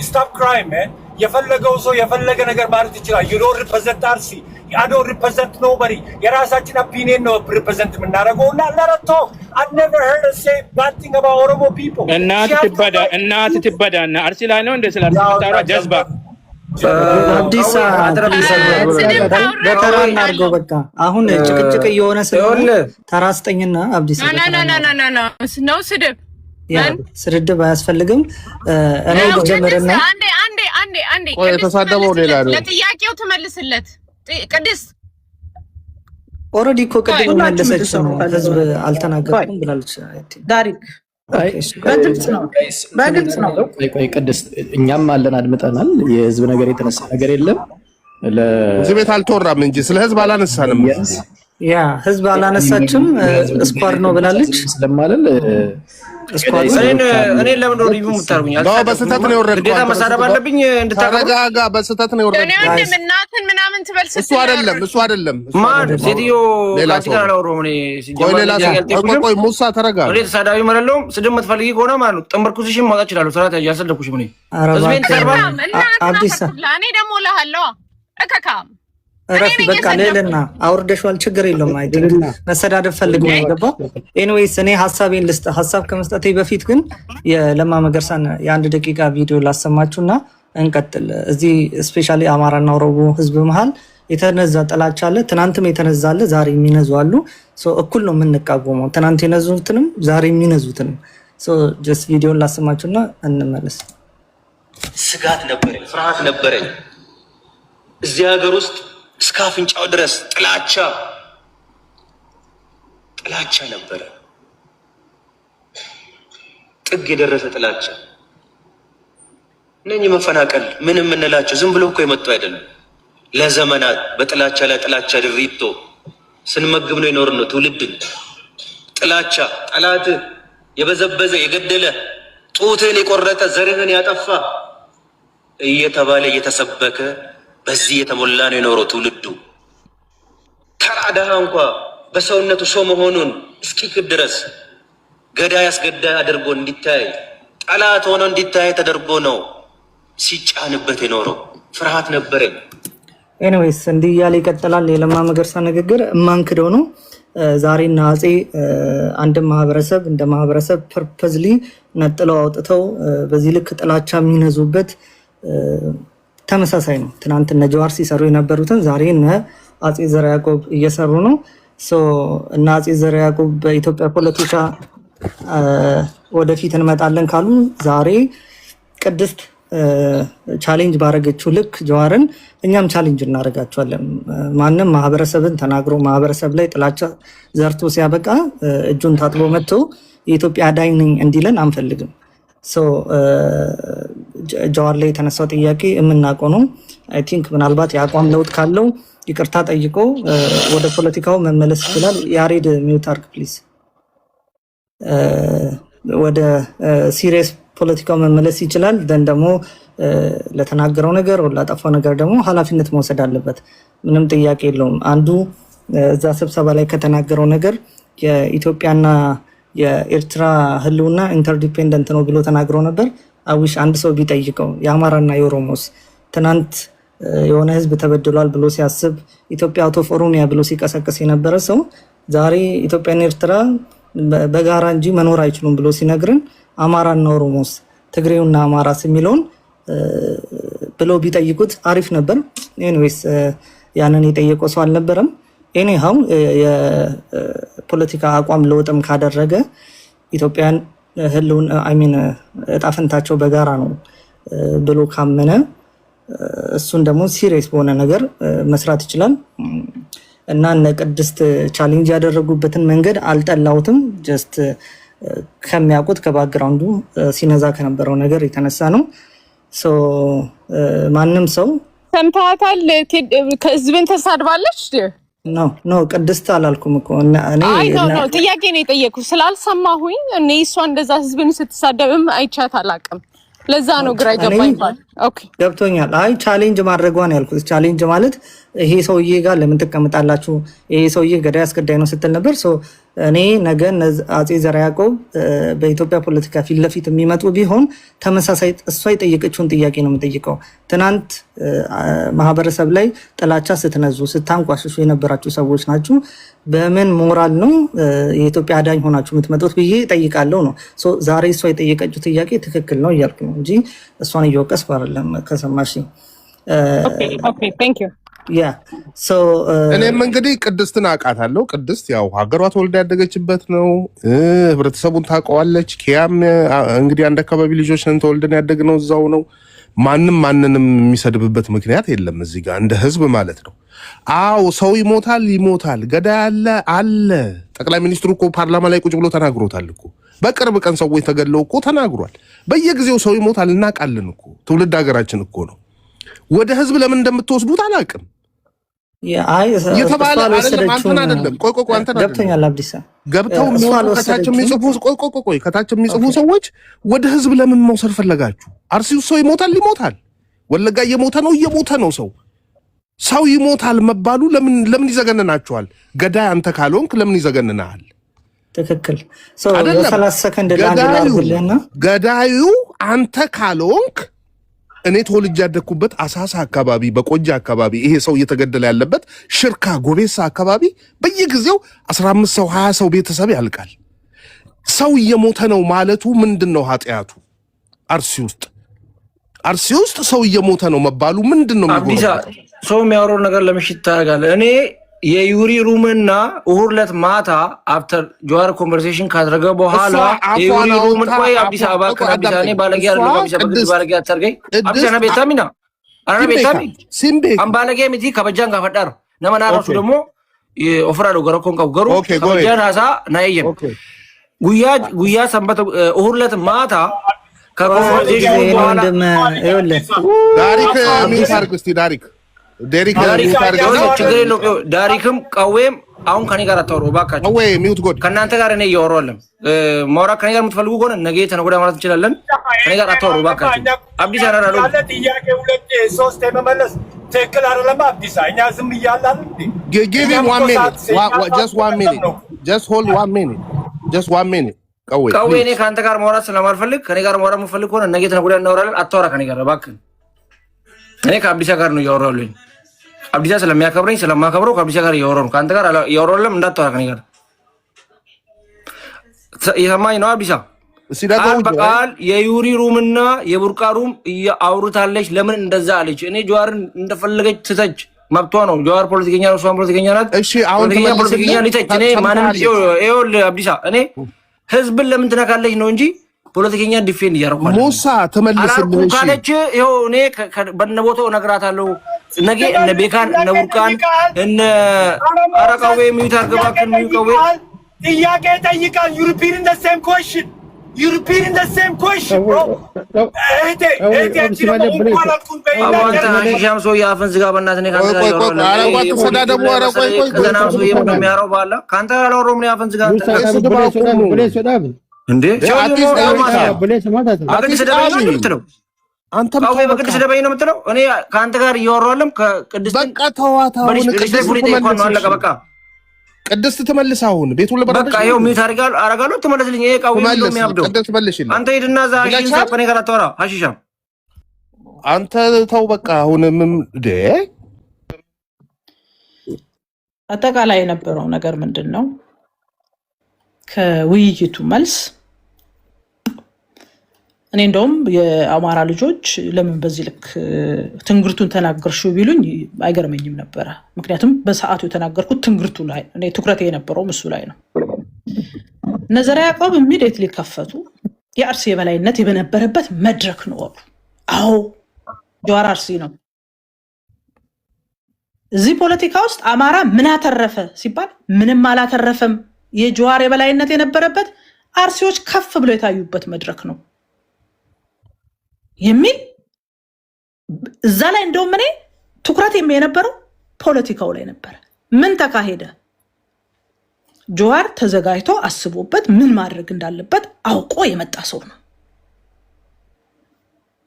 ስቶፕ ክራይም ማን። የፈለገው ሰው የፈለገ ነገር ማለት ይችላል። ዩ ዶንት ሪፕሬዘንት አርሲ። አይ ዶንት ሪፕሬዘንት ኖበዲ። የራሳችን ኦፒኒየን ነው ሪፕሬዘንት የምናደርገው እና ለረቶ I never heard us say bad thing about Oromo people. እናት ትበዳ እና አርሲ ላይ ነው እንደ ስለ አርሲ ታውራ ጀዝባ አብዲሳ በተራ እናድርገው። በቃ አሁን ጭቅጭቅ እየሆነ ስለሆነ ተራ ስጠኝና አብዲሳ ነው ስድብ ስድብ አያስፈልግም። እኔ ልጀምርና አንዴ የተሳደበው ሌላ ነው። ለጥያቄው ትመልስለት ቅድስት ኦልሬዲ እኮ ቅድም መለሰች ነው። ህዝብ አልተናገርኩም ብላለች። ዳሪክ በግልጽ ነው። ቆይ ቅድስት እኛም አለን አድምጠናል። የህዝብ ነገር የተነሳ ነገር የለም። እዚህ ቤት አልተወራም እንጂ ስለ ህዝብ አላነሳንም። ያ ህዝብ አላነሳችም። ስኳር ነው ብላለች ስለማለል እኔ ለምን ነው ሪቪው የምታደርጉኝ? በስህተት ነው የወረድኩት። ግዴታ መሳደብ አለብኝ? ተረጋጋ። በስህተት ነው የወረድኩት። እናትን ምናምን ትበልስ። እሱ አይደለም ማን ሴትዮ ጋቲካ አላወራሁም እኔ ሲጀምር። ቆይ ሙሳ ተረጋጋ። እኔ ተሳዳቢ መረለውም ስድብ የምትፈልጊ ከሆነ ማለት ነው ጥምር ኩሽሽን ማውጣት እችላለሁ። ሰራት ያልሰደብኩሽም እኔ ህዝቤን ተርባ አብዲሳ እኔ ደግሞ እልሃለሁ እከካም ረፊ በቃ ሌልና አውርደሽዋል፣ ችግር የለውም። አይ ቲንክ መሰዳደብ ፈልገው ነው የገባው። ኤኒዌይስ እኔ ሀሳቤን ልስጥ። ሀሳብ ከመስጠቴ በፊት ግን የለማ መገርሳን የ1 ደቂቃ ቪዲዮ ላሰማችሁና እንቀጥል። እዚህ ስፔሻሊ አማራና ኦሮሞ ህዝብ መሀል የተነዛ ጥላቻ አለ። ትናንትም የተነዛ አለ፣ ዛሬ የሚነዙ አሉ። እኩል ነው የምንቃወመው፣ ትናንት የነዙትንም ዛሬ የሚነዙትንም። ጀስት ቪዲዮን ላሰማችሁና እንመለስ። ስጋት ነበረኝ፣ ፍርሃት ነበረኝ። እዚህ ሀገር ውስጥ እስከ አፍንጫው ድረስ ጥላቻ ነበረ፣ ጥግ የደረሰ ጥላቻ። እነኚህ መፈናቀል ምን የምንላቸው ዝም ብሎ እኮ የመጡ አይደለም። ለዘመናት በጥላቻ ላይ ጥላቻ ድሪቶ ስንመግብ ነው የኖር ነው ትውልድን። ጥላቻ ጠላት የበዘበዘ የገደለ ጡትህን የቆረጠ ዘርህን ያጠፋ እየተባለ እየተሰበከ በዚህ የተሞላ ነው የኖረው ትውልዱ። ተራ ድሃ እንኳ በሰውነቱ ሰው መሆኑን እስኪክድ ድረስ ገዳይ አስገዳይ አድርጎ እንዲታይ ጠላት ሆኖ እንዲታይ ተደርጎ ነው ሲጫንበት የኖረው። ፍርሃት ነበረኝ። ኤኒዌይስ እንዲህ እያለ ይቀጥላል። የለማ መገርሳ ንግግር እማንክደው ነው። ዛሬና አፄ አንድ ማህበረሰብ እንደ ማህበረሰብ ፐርፐዝሊ ነጥለው አውጥተው በዚህ ልክ ጥላቻ የሚነዙበት ተመሳሳይ ነው። ትናንት እነ ጀዋር ሲሰሩ የነበሩትን ዛሬ እነ አፄ ዘርዓ ያዕቆብ እየሰሩ ነው። እና አፄ ዘርዓ ያዕቆብ በኢትዮጵያ ፖለቲካ ወደፊት እንመጣለን ካሉ ዛሬ ቅድስት ቻሌንጅ ባረገችው ልክ ጀዋርን እኛም ቻሌንጅ እናደርጋቸዋለን። ማንም ማህበረሰብን ተናግሮ ማህበረሰብ ላይ ጥላቻ ዘርቶ ሲያበቃ እጁን ታጥቦ መጥቶ የኢትዮጵያ አዳኝ ነኝ እንዲለን አንፈልግም። ጀዋር ላይ የተነሳው ጥያቄ የምናውቀው ነው። አይ ቲንክ ምናልባት የአቋም ለውጥ ካለው ይቅርታ ጠይቆ ወደ ፖለቲካው መመለስ ይችላል። ያሬድ ሚውት አድርግ ፕሊዝ። ወደ ሲሪየስ ፖለቲካው መመለስ ይችላል። ደን ደግሞ ለተናገረው ነገር ወላ ላጠፋው ነገር ደግሞ ኃላፊነት መውሰድ አለበት። ምንም ጥያቄ የለውም። አንዱ እዛ ስብሰባ ላይ ከተናገረው ነገር የኢትዮጵያና የኤርትራ ህልውና ኢንተርዲፔንደንት ነው ብሎ ተናግሮ ነበር። አዊሽ አንድ ሰው ቢጠይቀው የአማራና የኦሮሞስ ትናንት የሆነ ህዝብ ተበድሏል ብሎ ሲያስብ ኢትዮጵያ አውት ኦፍ ኦሮሚያ ብሎ ሲቀሰቅስ የነበረ ሰው ዛሬ ኢትዮጵያና ኤርትራ በጋራ እንጂ መኖር አይችሉም ብሎ ሲነግርን አማራና ኦሮሞስ ትግሬውና አማራስ የሚለውን ብለው ቢጠይቁት አሪፍ ነበር። ኤኒዌይስ ያንን የጠየቀው ሰው አልነበረም። ኤኒሃው የፖለቲካ አቋም ለውጥም ካደረገ ኢትዮጵያን ህልውን እጣ ፈንታቸው በጋራ ነው ብሎ ካመነ እሱን ደግሞ ሲሪየስ በሆነ ነገር መስራት ይችላል። እና እነ ቅድስት ቻሌንጅ ያደረጉበትን መንገድ አልጠላውትም። ጀስት ከሚያውቁት ከባክግራውንዱ ሲነዛ ከነበረው ነገር የተነሳ ነው። ማንም ሰው ሰምታታል። ህዝብን ተሳድባለች ኖ ቅድስት አላልኩም እኮ ጥያቄ ነው የጠየኩት ስላልሰማሁኝ። እኔ እሷ እንደዛ ህዝብን ስትሳደብም አይቻት አላውቅም። ለዛ ነው ግራ ይገባኝ። ኦኬ ገብቶኛል። አይ ቻሌንጅ ማድረጓን ያልኩት ቻሌንጅ ማለት ይሄ ሰውዬ ጋር ለምን ትቀምጣላችሁ፣ ይሄ ሰውዬ ገዳይ አስገዳይ ነው ስትል ነበር። እኔ ነገ አፄ ዘርዓ ያዕቆብ በኢትዮጵያ ፖለቲካ ፊት ለፊት የሚመጡ ቢሆን ተመሳሳይ እሷ የጠየቀችውን ጥያቄ ነው የምጠይቀው። ትናንት ማህበረሰብ ላይ ጥላቻ ስትነዙ ስታንቋሽሹ የነበራችሁ ሰዎች ናችሁ። በምን ሞራል ነው የኢትዮጵያ አዳኝ ሆናችሁ የምትመጡት ብዬ ጠይቃለሁ ነው። ዛሬ እሷ የጠየቀችው ጥያቄ ትክክል ነው እያልኩ ነው እንጂ እሷን እየወቀስኩ አይደለም። ከሰማሽ እኔም እንግዲህ ቅድስትን አውቃታለሁ። ቅድስት ያው ሀገሯ ተወልዳ ያደገችበት ነው። ህብረተሰቡን ታውቀዋለች። ኪያም እንግዲህ አንድ አካባቢ ልጆች ነን፣ ተወልደን ያደግነው እዛው ነው። ማንም ማንንም የሚሰድብበት ምክንያት የለም እዚህ ጋር እንደ ህዝብ ማለት ነው። አዎ ሰው ይሞታል፣ ገዳይ አለ። ጠቅላይ ሚኒስትሩ እኮ ፓርላማ ላይ ቁጭ ብሎ ተናግሮታል እኮ። በቅርብ ቀን ሰዎች ተገድለው እኮ ተናግሯል። በየጊዜው ሰው ይሞታል፣ እናውቃለን እኮ። ትውልድ ሀገራችን እኮ ነው። ወደ ህዝብ ለምን እንደምትወስዱት አላውቅም። የተባለ አይደለም አንተን አይደለም። ቆይ አንተን ገብቶኛል። አብዲሳ ገብተው ከታች የሚጽፉ ሰዎች ወደ ህዝብ ለምን መውሰድ ፈለጋችሁ? አርሲው ሰው ይሞታል። ወለጋ እየሞተ ነው ሰው ይሞታል መባሉ ለምን ይዘገንናችኋል? ገዳይ አንተ ካልሆንክ ለምን ይዘገንናል? ትክክል። ሰከንድ ገዳዩ አንተ ካልሆንክ እኔ ተወልጄ ያደግኩበት አሳሳ አካባቢ፣ በቆጃ አካባቢ ይሄ ሰው እየተገደለ ያለበት ሽርካ ጎቤሳ አካባቢ በየጊዜው 15 ሰው 20 ሰው ቤተሰብ ያልቃል። ሰው እየሞተ ነው ማለቱ ምንድነው ኃጢያቱ? አርሲ ውስጥ ሰው እየሞተ ነው መባሉ ምንድነው? አብዲሳ ሰው የሚያወራው ነገር ለምሽት ታደርጋለህ። እኔ የዩሪ ሩምና እሑድ ዕለት ማታ አፍተር ጀዋር ኮንቨርሴሽን ካደረገ በኋላ የዩሪ ሩምን ቆይ አብዲሳ እባክህ አብዲሳ እኔ ባለጌ አይደለም አብዲሳ በግድ ባለጌ አታርገኝ አብዲሳ ና ቤታሚና አና ቤታሚ ሲምቤ አምባለጌ ሚቲ ከበጃን ጋፈዳር ነማና ራሱ ደግሞ ኦፍራዶ ገረኮን ቀው ከበጃን ሀሳ ናየየም ጉያ ሰንበት እሑድ ዕለት ማታ ከኮንቨርሴሽን በኋላ ዳሪክ ሚታርግ እስቲ ዴሪክ ችግር የለውም። ዳሪክም ቀዌም አሁን ከኔ ጋር አታወሩ እባካችሁ። ቀዌ ሚውት ጎድ ከእናንተ ጋር እኔ እያወራሁ አይደለም። ማውራት ከኔ ጋር የምትፈልጉ ከሆነ ነገ ተነገ ወዲያ ማለት እንችላለን። ከኔ ጋር አታወሩ እባካችሁ። አብዲሳ አራራሉ ጥያቄ 2 3 የመመለስ ትክክል አይደለም። አብዲሳ እኛ ዝም እያላል give him 1 minute just 1 minute just hold 1 minute ቀዌ እኔ ከአንተ ጋር ማውራት ስለማልፈልግ ከኔ ጋር ማውራት የምፈልግ ከሆነ ነገ ተነገ ወዲያ እናወራለን። አታወራ ከኔ ጋር እባክህ። እኔ ከአብዲሳ ጋር ነው እያወራሁልኝ። አብዲሳ ስለሚያከብረኝ ስለማከብረው ከአብዲሳ ጋር እያወራሁ ነው። ከአንተ ጋር እያወራሁለም እንዳታወራ ከኔ ጋር የሰማኝ ነው። አብዲሳ በቃል የዩሪ ሩምና የቡርቃ ሩም አውርታለች። ለምን እንደዛ አለች? እኔ ጀዋርን እንደፈለገች ትተች መብቷ ነው። ጀዋር ፖለቲከኛ ነው፣ እሷን ፖለቲከኛ ናት። ፖለቲከኛ ሊተች እኔ ማንም ይኸውልህ አብዲሳ እኔ ህዝብን ለምን ትነካለች ነው እንጂ ፖለቲከኛ ዲፌንድ እያደረኳል። ሙሳ ተመልስልኝ ካለች ይኸው እኔ በነቦታው እነግራታለሁ። ነገ እነ ቤካን እነ ቡርቃን እነ አረቃዌ ሚዩት አርገባክን ሚዩቀዌ ጥያቄ ጠይቃል። ዩሮፒን ኢን ዘ ሴም ኩዌስችን ዩሮፒን ኢን ዘ ሴም ኩዌስችን ብሮ እህቴ ሻም ሰው የአፈን ዝጋ በእናትህ እኔ ካንተ ጋር የሚያወራው ባላ ካንተ ጋር አላወራሁም። እኔ አፈን ዝጋ እንዴ በቅድስ ደበኝ ነው የምትለው አንተ በቅድስ ደበኝ ነው የምትለው። እኔ ከአንተ ጋር እያወራሁለም ከቅድስ በቃ ተዋት። በቃ ቅድስት ትመልስ። አሁን ቤቱን ለበረደ በቃ ይኸው ሚት አረጋለሁ ትመለስልኝ። ይሄ ቃው ነው የሚያብደው። አንተ ሄድና እዛ ሀሺሻ ከኔ ጋር አታወራ። ሀሺሻ አንተ ተው በቃ። አሁንም አጠቃላይ የነበረው ነገር ምንድን ነው? ከውይይቱ መልስ እኔ እንደውም የአማራ ልጆች ለምን በዚህ ልክ ትንግርቱን ተናገርሽው ቢሉኝ አይገርመኝም ነበረ። ምክንያቱም በሰዓቱ የተናገርኩት ትንግርቱ ላይ እኔ ትኩረቴ የነበረው እሱ ላይ ነው። ነዘሪያ ያዕቆብ ኢሚዲየትሊ ከፈቱ። የአርሲ የበላይነት የበነበረበት መድረክ ነው አሉ። አዎ ጀዋር አርሲ ነው። እዚህ ፖለቲካ ውስጥ አማራ ምን አተረፈ ሲባል ምንም አላተረፈም። የጀዋር የበላይነት የነበረበት አርሲዎች ከፍ ብለው የታዩበት መድረክ ነው የሚል እዛ ላይ እንደውም እኔ ትኩረት የነበረው ፖለቲካው ላይ ነበር። ምን ተካሄደ? ጀዋር ተዘጋጅቶ አስቦበት ምን ማድረግ እንዳለበት አውቆ የመጣ ሰው ነው።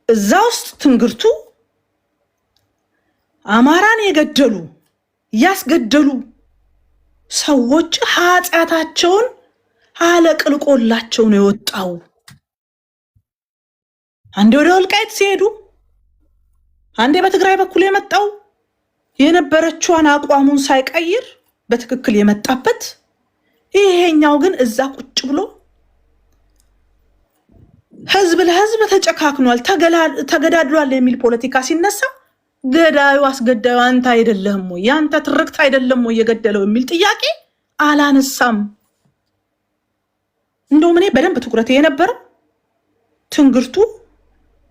እዛ ውስጥ ትንግርቱ አማራን የገደሉ ያስገደሉ ሰዎች ኃጢአታቸውን አለቅልቆላቸው ነው የወጣው። አንዴ ወደ ወልቃይት ሲሄዱ አንዴ በትግራይ በኩል የመጣው የነበረችዋን አቋሙን ሳይቀይር በትክክል የመጣበት ይሄኛው ግን እዛ ቁጭ ብሎ ህዝብ ለህዝብ ተጨካክኗል፣ ተገዳድሏል የሚል ፖለቲካ ሲነሳ ገዳዩ አስገዳዩ አንተ አይደለም ወይ? ያንተ ትርክት አይደለም ወይ የገደለው የሚል ጥያቄ አላነሳም። እንደውም እኔ በደንብ ትኩረት የነበረው ትንግርቱ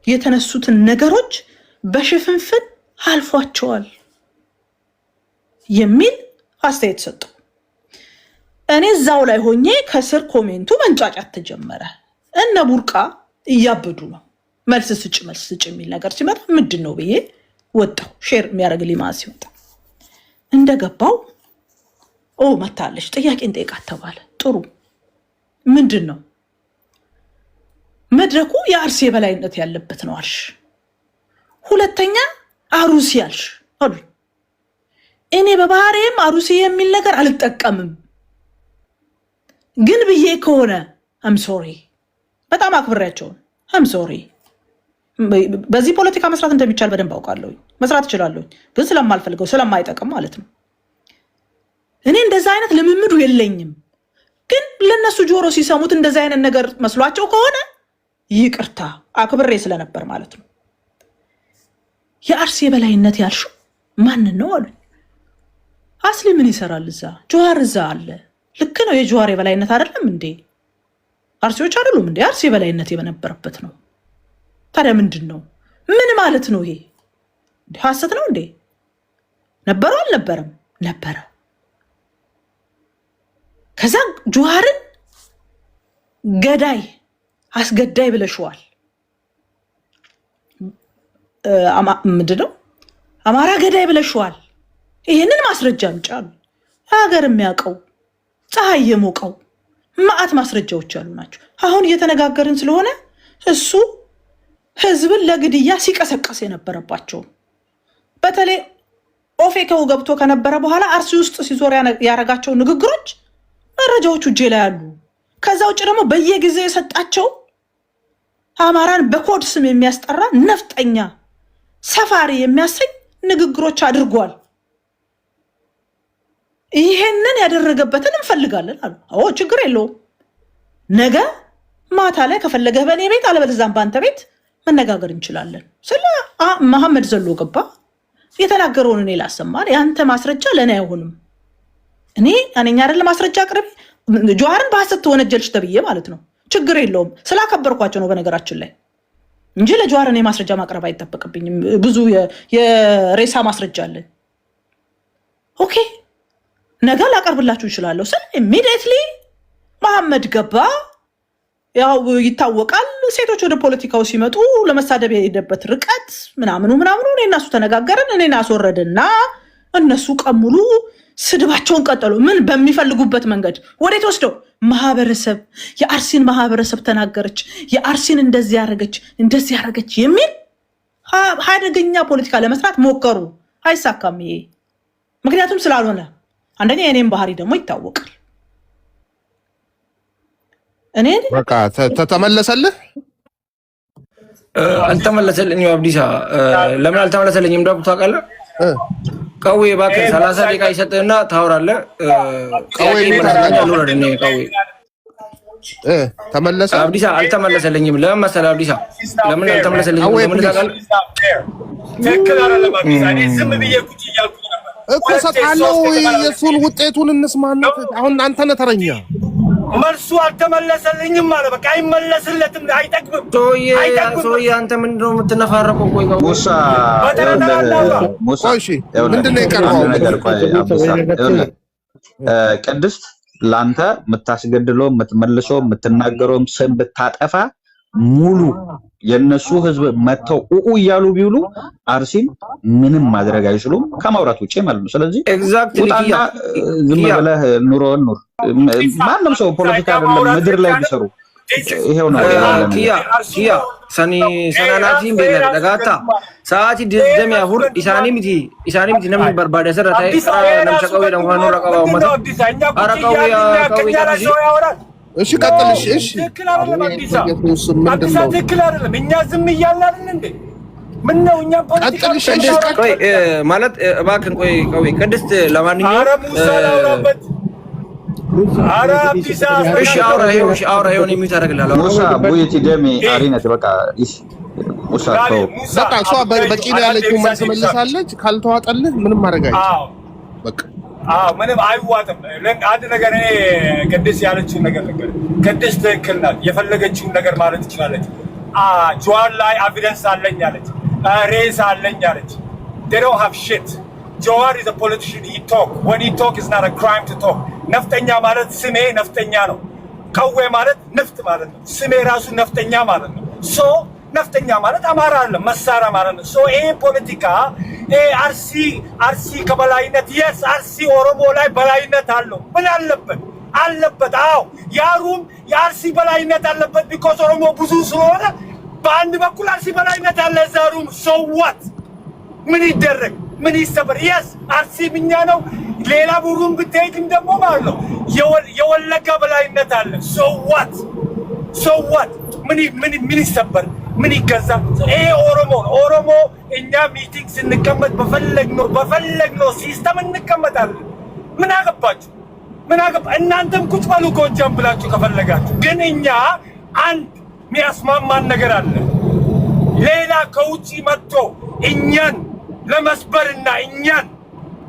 የተነሱትን ነገሮች በሽፍንፍን አልፏቸዋል የሚል አስተያየት ሰጠው። እኔ እዛው ላይ ሆኜ ከስር ኮሜንቱ መንጫጫት ተጀመረ። እነ ቡርቃ እያበዱ ነው። መልስ ስጭ የሚል ነገር ሲመጣ ምንድን ነው ብዬ ወጣው። ሼር የሚያደርግልኝ ማለት ሲመጣ እንደገባው መታለች ጥያቄ እንጠይቃት ተባለ። ጥሩ ምንድን ነው መድረኩ? የአርሲ የበላይነት ያለበት ነው አልሽ። ሁለተኛ አሩሲ አልሽ አሉ። እኔ በባህሪም አሩሲ የሚል ነገር አልጠቀምም፣ ግን ብዬ ከሆነ አም ሶሪ፣ በጣም አክብሬያቸው አም ሶሪ። በዚህ ፖለቲካ መስራት እንደሚቻል በደንብ አውቃለሁ። መስራት እችላለሁ፣ ግን ስለማልፈልገው ስለማይጠቅም ማለት ነው። እኔ እንደዛ አይነት ልምምዱ የለኝም። ግን ለነሱ ጆሮ ሲሰሙት እንደዛ አይነት ነገር መስሏቸው ከሆነ ይቅርታ አክብሬ ስለነበር ማለት ነው። የአርሲ የበላይነት ያልሽው ማንን ነው አሉ። አስሊ ምን ይሰራል እዛ? ጆዋር እዛ አለ። ልክ ነው። የጆዋር የበላይነት አይደለም እንዴ? አርሲዎች አይደሉም እንዴ? አርሲ የበላይነት የነበረበት ነው። ታዲያ ምንድን ነው? ምን ማለት ነው ይሄ? ሐሰት ነው እንዴ? ነበረው አልነበረም? ነበረ። ከዛ ጆዋርን ገዳይ አስገዳይ ብለሽዋል። ምንድነው? አማራ ገዳይ ብለሽዋል። ይሄንን ማስረጃ አምጫሉ። ሀገር የሚያውቀው ፀሐይ የሞቀው ማአት ማስረጃዎች ያሉ ናቸው። አሁን እየተነጋገርን ስለሆነ እሱ ህዝብን ለግድያ ሲቀሰቀስ የነበረባቸው በተለይ ኦፌኮው ገብቶ ከነበረ በኋላ አርሲ ውስጥ ሲዞር ያረጋቸው ንግግሮች መረጃዎቹ እጄ ላይ አሉ። ከዛ ውጭ ደግሞ በየጊዜው የሰጣቸው አማራን በኮድ ስም የሚያስጠራ ነፍጠኛ ሰፋሪ የሚያሰኝ ንግግሮች አድርጓል። ይሄንን ያደረገበትን እንፈልጋለን አሉ። አዎ ችግር የለውም። ነገ ማታ ላይ ከፈለገህ በእኔ ቤት አለበለዚያም በአንተ ቤት መነጋገር እንችላለን። ስለ መሐመድ ዘሎ ገባ የተናገረውን እኔ ላሰማል። ያንተ ማስረጃ ለእኔ አይሆንም። እኔ አይደለ ማስረጃ አቅርቢ። ጆዋርን በሐሰት ተወነጀልሽ ተብዬ ማለት ነው። ችግር የለውም። ስላከበርኳቸው ነው በነገራችን ላይ እንጂ ለጆዋር እኔ ማስረጃ ማቅረብ አይጠበቅብኝም። ብዙ የሬሳ ማስረጃ አለ። ኦኬ ነገ ላቀርብላችሁ እችላለሁ። ስለ ኢሚዲየትሊ መሐመድ ገባ። ያው ይታወቃል። ሴቶች ወደ ፖለቲካው ሲመጡ ለመሳደብ የሄደበት ርቀት ምናምኑ እኔ እና እሱ ተነጋገርን። እኔን አስወረድና እነሱ ቀሙሉ ስድባቸውን ቀጠሉ። ምን በሚፈልጉበት መንገድ ወዴት ወስደው ማህበረሰብ የአርሲን ማህበረሰብ ተናገረች፣ የአርሲን እንደዚህ ያረገች የሚል አደገኛ ፖለቲካ ለመስራት ሞከሩ። አይሳካም ይሄ። ምክንያቱም ስላልሆነ አንደኛ የኔም ባህሪ ደግሞ ይታወቃል። እኔ በቃ ተመለሰልህ? አልተመለሰልኝም። አብዲሳ ለምን አልተመለሰልኝም እንዳልኩ ታውቃለህ? ቀዌ እባክህ 30 ደቂቃ ይሰጥህና ታወራለህ። ቀዌ ተመለሰ? አብዲሳ አልተመለሰልኝም። ለምን መሰለህ አብዲሳ ለምን አልተመለሰልኝም? ለምን ታውቃለህ? ትክክል አይደለም አብዲሳ። እኔ ዝም ብዬ ቁጭ እያልኩ ነበር እኮ ሰጣለው። የሱን ውጤቱን እንስማና አሁን አንተ ነህ ተረኛ። መልሱ አልተመለሰልኝም ማለት በቃ አይመለስለትም። አይጠቅምም። ሶይ አንተ ምንድነው የምትነፋረቀው? ቆይ ሙሳ እሺ ምንድነው የቀረው ነገር? ቆይ ቅድስት ላንተ የምታስገድለው የምትመልሰው የምትናገረውም ስም ብታጠፋ ሙሉ የነሱ ህዝብ መተው ኡኡ እያሉ ቢውሉ አርሲን ምንም ማድረግ አይችሉም ከማውራት ውጪ ማለት ነው። ስለዚህ ውጣና ዝም ብለህ ኑሮን ኑር። ማንም ሰው ፖለቲካ አይደለም ምድር ላይ ቢሰሩ ይሄው ነው ያለው። ኪያ ሰናናቲ ቤለ ደጋታ ሰዓቲ ደሚያ ሁር ኢሳኒ ሚቲ ነምን በርባደ ሰራታይ ነምሰቀው ደግሞ ነው ረቀባው መታ አረቀው እሺ ቀጥልሽ። እሺ ትክክል አይደለም አዲስ ትክክል አይደለም። እኛ ዝም እያልን አይደል እንዴ? ምን ነው እኛ ፖለቲካ ቆይ ማለት እባክህን ቆይ ቅድስት ለማንኛውም አረ ሙሳ ላውራበት አረ አዲስ እሺ አውራ ይሁን የሚታረግላለው ሙሳ ቡይቲ ደሚ አሪነት በቃ እሺ ሙሳ በቃ እሷ በቂ ነው ያለችው መልስ መልሳለች። ካልተዋጠልህ ምንም ማድረግ አይቻልም። በቃ ምንም አይዋጥም። አንድ ነገር እኔ ቅድስት ያለችውን ነገር ነገር ቅድስት ትክክል ናት። የፈለገችውን ነገር ማለት ትችላለች። ጆዋር ላይ ኤቪደንስ አለኝ አለች፣ ሬስ አለኝ አለች። they don't have shit. ጆዋር is a politician. he talk when he talk is not a crime to talk. ነፍጠኛ ማለት ስሜ ነፍጠኛ ነው። ቀዌ ማለት ነፍጥ ማለት ነው። ስሜ ራሱ ነፍጠኛ ማለት ነው። ሶ ነፍጠኛ ማለት አማራ አይደለም መሳሪያ ማለት ነው። ሶ ይሄ ፖለቲካ አርሲ ከበላይነት የስ አርሲ ኦሮሞ ላይ በላይነት አለው። ምን አለበት? አዎ ያሩም የአርሲ በላይነት አለበት። ቢኮዝ ኦሮሞ ብዙ ስለሆነ በአንድ በኩል አርሲ በላይነት አለ። ዛሩም ሶ ዋት ምን ይደረግ? ምን ይሰበር? የስ አርሲ ብኛ ነው። ሌላ ቡሩም ብትሄድም ደግሞ ማለት ነው የወለጋ በላይነት አለ። ሶ ዋት ምን ይሰበር ምን ይገዛ? ይሄ ኦሮሞ እኛ ሚቲንግ ስንቀመጥ በፈለግነው ሲስተም እንቀመጣለን። ምን አገባችሁ? እናንተም ቁጭ በሉ ጎጃም ብላችሁ ከፈለጋችሁ። ግን እኛ አንድ የሚያስማማን ነገር አለ። ሌላ ከውጪ መጥቶ እኛን ለመስበርና እኛን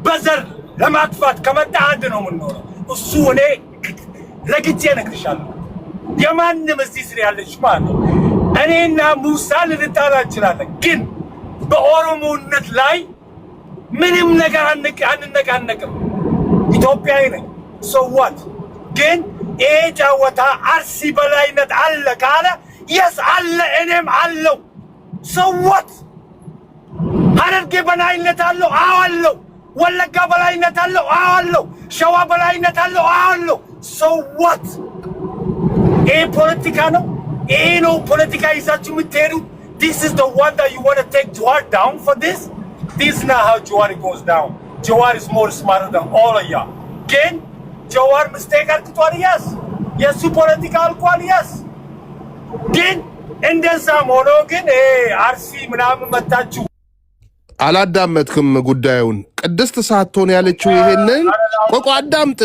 በዘር ለማጥፋት ከመጣ አንድ ነው የምንኖረው። እሱ እኔ ረግጬ እነግርሻለሁ። የማንም እዚህ ስር ያለች ማለት ነው። እኔና ሙሳ ልንጣላ እንችላለን፣ ግን በኦሮሞነት ላይ ምንም ነገር አንነቃነቅም። ኢትዮጵያዊ ነኝ ሰዋት። ግን ይሄ ጨዋታ አርሲ በላይነት አለ ካለ የስ አለ፣ እኔም አለው ሰዋት። ሐረርጌ በላይነት አለው አለው። ወለጋ በላይነት አለው አለው። ሸዋ በላይነት አለው አለው። ሰዋት። ይሄ ፖለቲካ ነው። ይሄ ነው ፖለቲካ ይዛችሁ የምትሄዱ። This is the one that you want to take Jawar down for this. This is not how Jawar goes down. Jawar is more smarter than all of y'all. ግን Jawar mistake አድርጓል። yes የሱ ፖለቲካ አልቋል። yes ግን እንደዛም ሆኖ ግን አርሲ ምናምን መታችሁ አላዳመጥክም ጉዳዩን። ቅድስት ሳትሆን ያለችው ይሄንን ቆቆ አዳምጥ።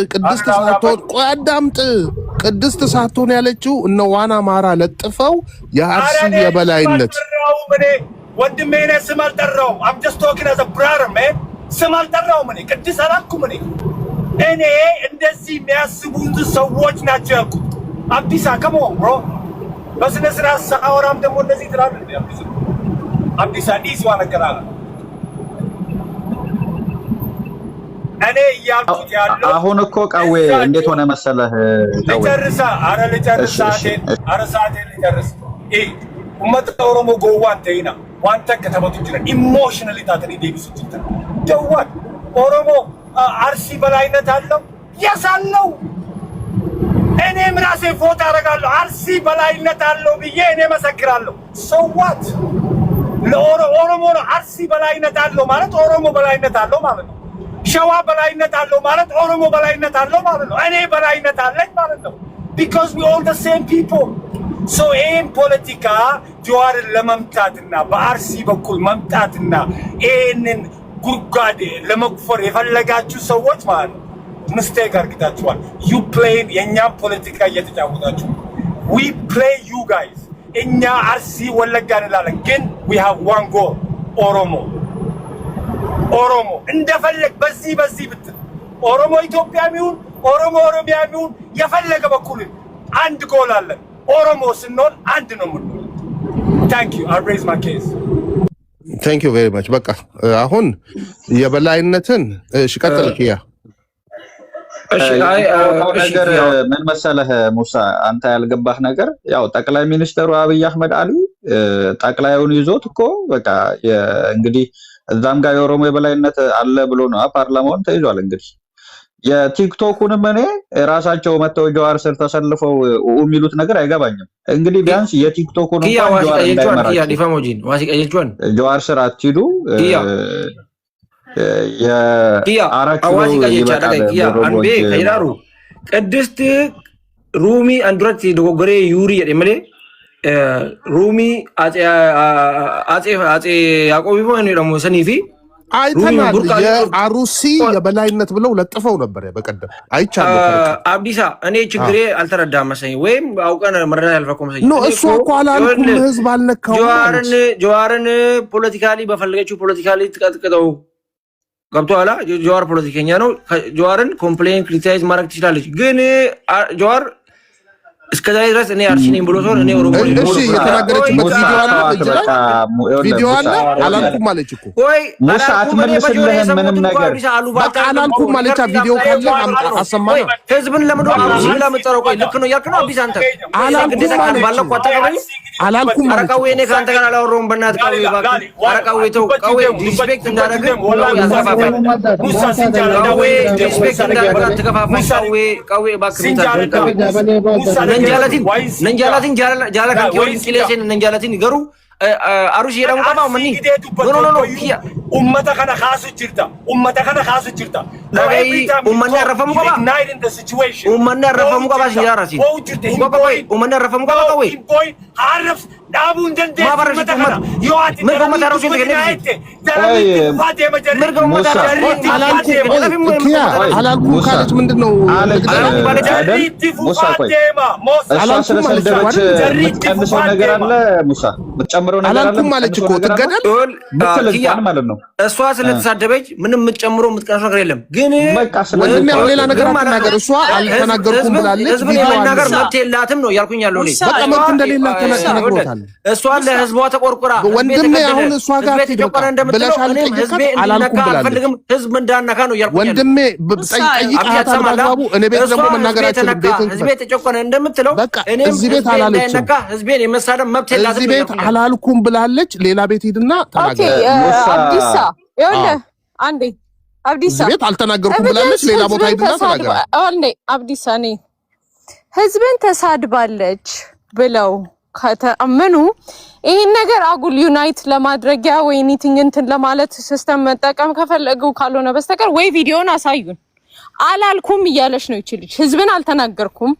ቅድስት ሳትሆን ያለችው እነ ዋና ማራ ለጥፈው የአርሲ የበላይነት ወንድሜ ነህ። ስም አልጠራውም። I'm just talking as a brother man። ስም አልጠራውም። ቅድስት አላልኩም። እኔ እንደዚህ የሚያስቡ ሰዎች ናቸው ያልኩት። አዲስ come on bro። በስነ ስርዓት ሳወራም ደግሞ እንደዚህ ትላለህ። አዲስ ነገር አለ። እኔ እያልኩት ያለው አሁን እኮ ቀዌ እንዴት ሆነ መሰለህ? ልጨርሳ ሰዓቴን ልጨርስ። ኡመት ኦሮሞ ጎዋን ተይና ዋንተ ከተመቱ ይችላል ኢሞሽናሊ ታተኒ ዴቪስ ይችላል ደዋን ኦሮሞ አርሲ በላይነት አለው ያሳለው። እኔም ራሴ ፎቶ አደርጋለሁ አርሲ በላይነት አለው ብዬ እኔ መሰክራለሁ። ሰዋት ለኦሮሞ አርሲ በላይነት አለው ማለት ኦሮሞ በላይነት አለው ማለት ነው። ሸዋ በላይነት አለው ማለት ኦሮሞ በላይነት አለው ማለት ነው። እኔ በላይነት አለኝ ማለት ነው። because we all the same people. so ይሄን ፖለቲካ ጀዋርን ለመምታትና በአርሲ በኩል መምታትና ይሄንን ጉርጓዴ ለመቁፈር የፈለጋችሁ ሰዎች ማለት ነው ሚስቴክ አድርጋችኋል። you playing የኛም ፖለቲካ እየተጫወታችሁ we play you guys። እኛ አርሲ ወለጋ እንላለን፣ ግን we have one goal ኦሮሞ እንደፈለግ በዚህ ብትል ኦሮሞ ኢትዮጵያም ይሁን ኦሮሞ ኦሮሚያም ይሁን የፈለገ በኩል አንድ ጎል አለን። ኦሮሞ ስንሆን አንድ ነው የምንሆነው። thank you I raise my case። thank you very much። በቃ አሁን የበላይነትን ቀጥል ኪያ። ነገር ምን መሰለህ ሙሳ፣ አንተ ያልገባህ ነገር ያው ጠቅላይ ሚኒስትሩ አብይ አህመድ አሊ ጠቅላዩን ይዞት እኮ በቃ እንግዲህ እዛም ጋር የኦሮሞ የበላይነት አለ ብሎ ነው ፓርላማውን ተይዟል። እንግዲህ የቲክቶኩንም እኔ ራሳቸው መተው ጀዋር ስር ተሰልፈው የሚሉት ነገር አይገባኝም። እንግዲህ ቢያንስ የቲክቶኩን ጀዋር ስር አትሂዱ ቅድስት ሩሚ አንዱረት ዶጎሬ ዩሪ የመለ ሩሚ አጼ ያዕቆብ ይሆን ደግሞ ሰኒፊ አይተናል። የአሩሲ የበላይነት ብለው ለጥፈው ነበር በቀደም አይቻለሁ። አብዲሳ እኔ ችግሬ አልተረዳም መሰለኝ፣ ወይም አውቀን መረዳት ያልፈቀው መሰለኝ። ኖ እሱ እኮ አላልኩም፣ ህዝብ አልነካው። ጀዋርን ፖለቲካሊ በፈለገችው ፖለቲካሊ ትቀጥቅጠው ገብቶሃል። ጀዋር ፖለቲከኛ ነው። ጀዋርን ኮምፕሌን ክሪቲሳይዝ ማድረግ ትችላለች፣ ግን ጀዋር እስከዛሬ ድረስ እኔ አርሲ ነኝ ብሎ ሰው እኔ ኦሮሞ ነኝ እሺ የተናገረችበት ቪዲዮ አለ አላልኩም ማለች እኮ ወይ ሙሳ አትመልስልህም ምንም ነገር በቃ አላልኩም ማለች። ቪዲዮ ካለ አሰማና ህዝብን ለምን አርሲ ብላ መጠረው? ቆይ ልክ ነው ያልክ ነው አዲስ አንተ አላልኩም ማለች። ባለቆ አታቀበኝ አላልኩም ማለች። አረቃው እኔ ካንተ ጋር አላወራሁም። በእናትህ ቀው ይባክ አረቃው ተው ቀው ዲስፔክት እንዳደረገ ያዘፋፋል። ሙሳ ሲንጃላ ቀው ዲስፔክት እንዳደረገ ተከፋፋይ ቀው ባክ ሙሳ ነንጃላቲን ጃላ ካንኪዮን ቂሌሴን ነንጃላቲን ገሩ አሩሽ የደሙ ቀባው ማኒ ኖ ኡመተ ከነ ካሱ ጅርታ every time you talk, you're igniting the situation. እሷ ስለተሳደበች ምንም የምትጨምሮ የምትቀንሰው ነገር የለም። ግን ወንድሜ አሁን ሌላ ነገር አትናገር። እሷ አልተናገርኩም ብላለች። ህዝብን የመናገር መብት የላትም ነው ያልኩኝ ያለው እኔ። በቃ መብት እንደሌላት ተነግሮታል። እሷ ለህዝቧ ተቆርቁራ ወንድሜ አሁን እሷ ጋር ተቆርቁራ እንደምትለው እኔም ህዝቤ እንዲነካ አልፈልግም፣ ህዝብ እንዳነካ ነው ያልኩኝ። ወንድሜ ጠይቃታል በአግባቡ። እኔ ቤት ደግሞ መናገራችን ቤትን ህዝቤ ተጨቆነ እንደምትለው እኔም እዚህ ቤት አላለችም። ህዝቤን የመሳደብ መብት የላትም። እዚህ ቤት አላልኩም ብላለች። ሌላ ቤት ሂድና ተናገር። አብዲሳ ይኸውልህ አንዴ አብዲሳ ቤት አልተናገርኩም ብላለች። ሌላ ቦታ ሂድና ተናገር። አንዴ አብዲሳ ነኝ ህዝብን ተሳድባለች ብለው ከተአመኑ ይሄን ነገር አጉል ዩናይት ለማድረጊያ ወይ ኒቲንግ እንትን ለማለት ሲስተም መጠቀም ከፈለጉ ካልሆነ በስተቀር ወይ ቪዲዮን አሳዩን። አላልኩም እያለች ነው ይችላል። ህዝብን አልተናገርኩም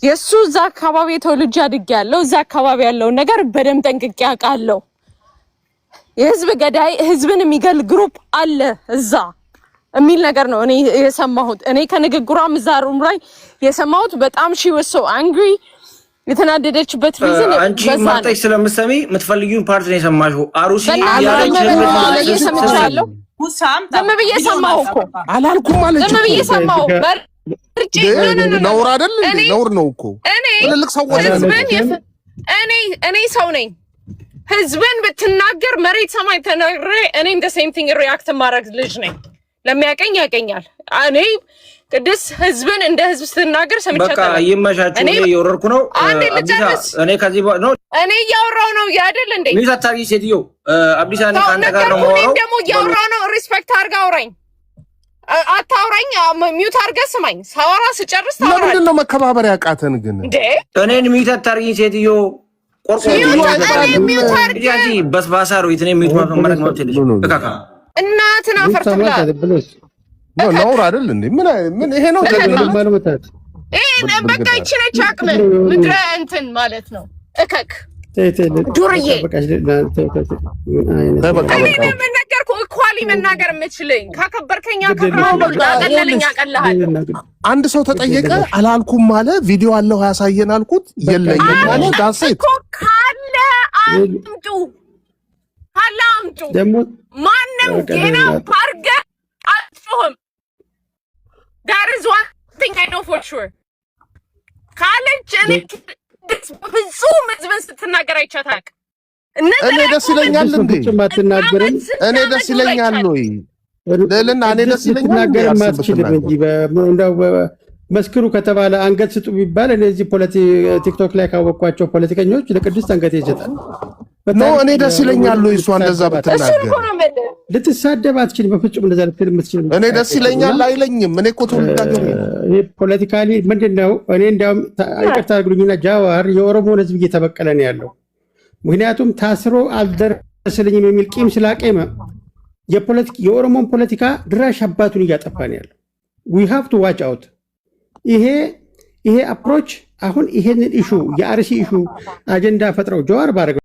የሱ እዛ አካባቢ ተወልጄ አድጌያለሁ። እዛ አካባቢ ያለው ነገር በደም ጠንቅቄ አውቃለሁ። የህዝብ ገዳይ ህዝብን የሚገል ግሩፕ አለ እዛ የሚል ነገር ነው እኔ የሰማሁት። እኔ ከንግግሯም እዛ ሩም ላይ የሰማሁት በጣም ሺ ወሶ አንግሪ የተናደደችበት ሪዝን አንቺ ማጥተሽ ስለምትሰሚ የምትፈልጊውን ፓርት ነው የሰማሽው። አሩሲ ያለች ሰምቻለሁ። ሙሳም ዘመብዬ ሰማሁ እኮ አላልኩም ማለት ነው። ዘመብዬ ሰማሁ ነውር አይደል? ነውር ነው እኮ ትልልቅ ሰዎች እኔ ሰው ነኝ። ህዝብን ብትናገር መሬት ሰማይ ተናግሬ እኔ እንደ ሴም ቲንግ ሪአክት ማድረግ ልጅ ነኝ። ለሚያቀኝ ያቀኛል። እኔ ቅድስ ህዝብን እንደ ህዝብ ስትናገር ሰምቻለሁ። በቃ ይመሻችሁ። እኔ እየወረድኩ ነው። እኔ ከዚህ ነው እኔ እያወራሁ ነው ያደል እንዴ? ሚዩት አታርጊ ሴትዮ። አብዲሳ እኔ ካንተ ጋር ነው የማወራው። ደግሞ እያወራሁ ነው። ሪስፔክት አድርጋ አውራኝ። አታውራኝ። ሚዩት አድርገህ ስማኝ። ሳወራ ስጨርስ ታወራለህ። ለምንድን ነው መከባበር ያቃተን ግን? እኔን ሚዩት አታርጊ ሴትዮ። በስባሳ ነው የትኔ ሚዩት ማለት ነው ትልሽ በቃ እናትን አፈርትብላ ነውር አይደል እንዴ? ምን ይሄ ነው በቃ ይችነች አቅም ምድረ እንትን ማለት ነው። እከክ ዱርዬ እኔ ምን ነገርኩህ? እኳሊ መናገር የምችልኝ ካከበርከኝ አቀለለኝ አቀልሃል። አንድ ሰው ተጠየቀ አላልኩም ማለ ቪዲዮ አለው ያሳየን አልኩት የለኝም ማለ ዳሴት እኮ ካለ አምጡ ካለ አምጡ። ማንም ገና ፓርገ አጥፎህም that is one thing I know for sure ካለች እኔ ብዙም ህዝብን ስትናገር አይቻታቅ። እኔ ደስ ይለኛል እንዴ? እኔ ደስ ይለኛል ወይ ለልና እኔ ደስ ይለኛል እንደው መስክሩ ከተባለ አንገት ስጡ ቢባል እኔ እዚህ ቲክቶክ ላይ ካወቅኳቸው ፖለቲከኞች ለቅድስት አንገት ይሰጣል። እኔ ደስ ይለኛል ወይ እሷ እንደዛ ብትናገር? ልትሳደብ አትችልም በፍጹም። እንደዛ ልትል የምትችል እኔ ደስ ይለኛል አይለኝም። እኔ እኮ ተወዳገር ይሄ ፖለቲካሊ ምንድነው? እኔ እንደውም ይቅርታ አድርጉልኝና ጃዋር የኦሮሞን ህዝብ እየተበቀለ ነው ያለው። ምክንያቱም ታስሮ አልደረሰልኝም የሚል ቂም ስላቄመ የኦሮሞን ፖለቲካ ድራሽ አባቱን እያጠፋ ነው ያለው። we have to watch out። ይሄ አፕሮች አሁን ይሄንን ኢሹ የአርሲ ኢሹ አጀንዳ ፈጥረው ጃዋር ባረገው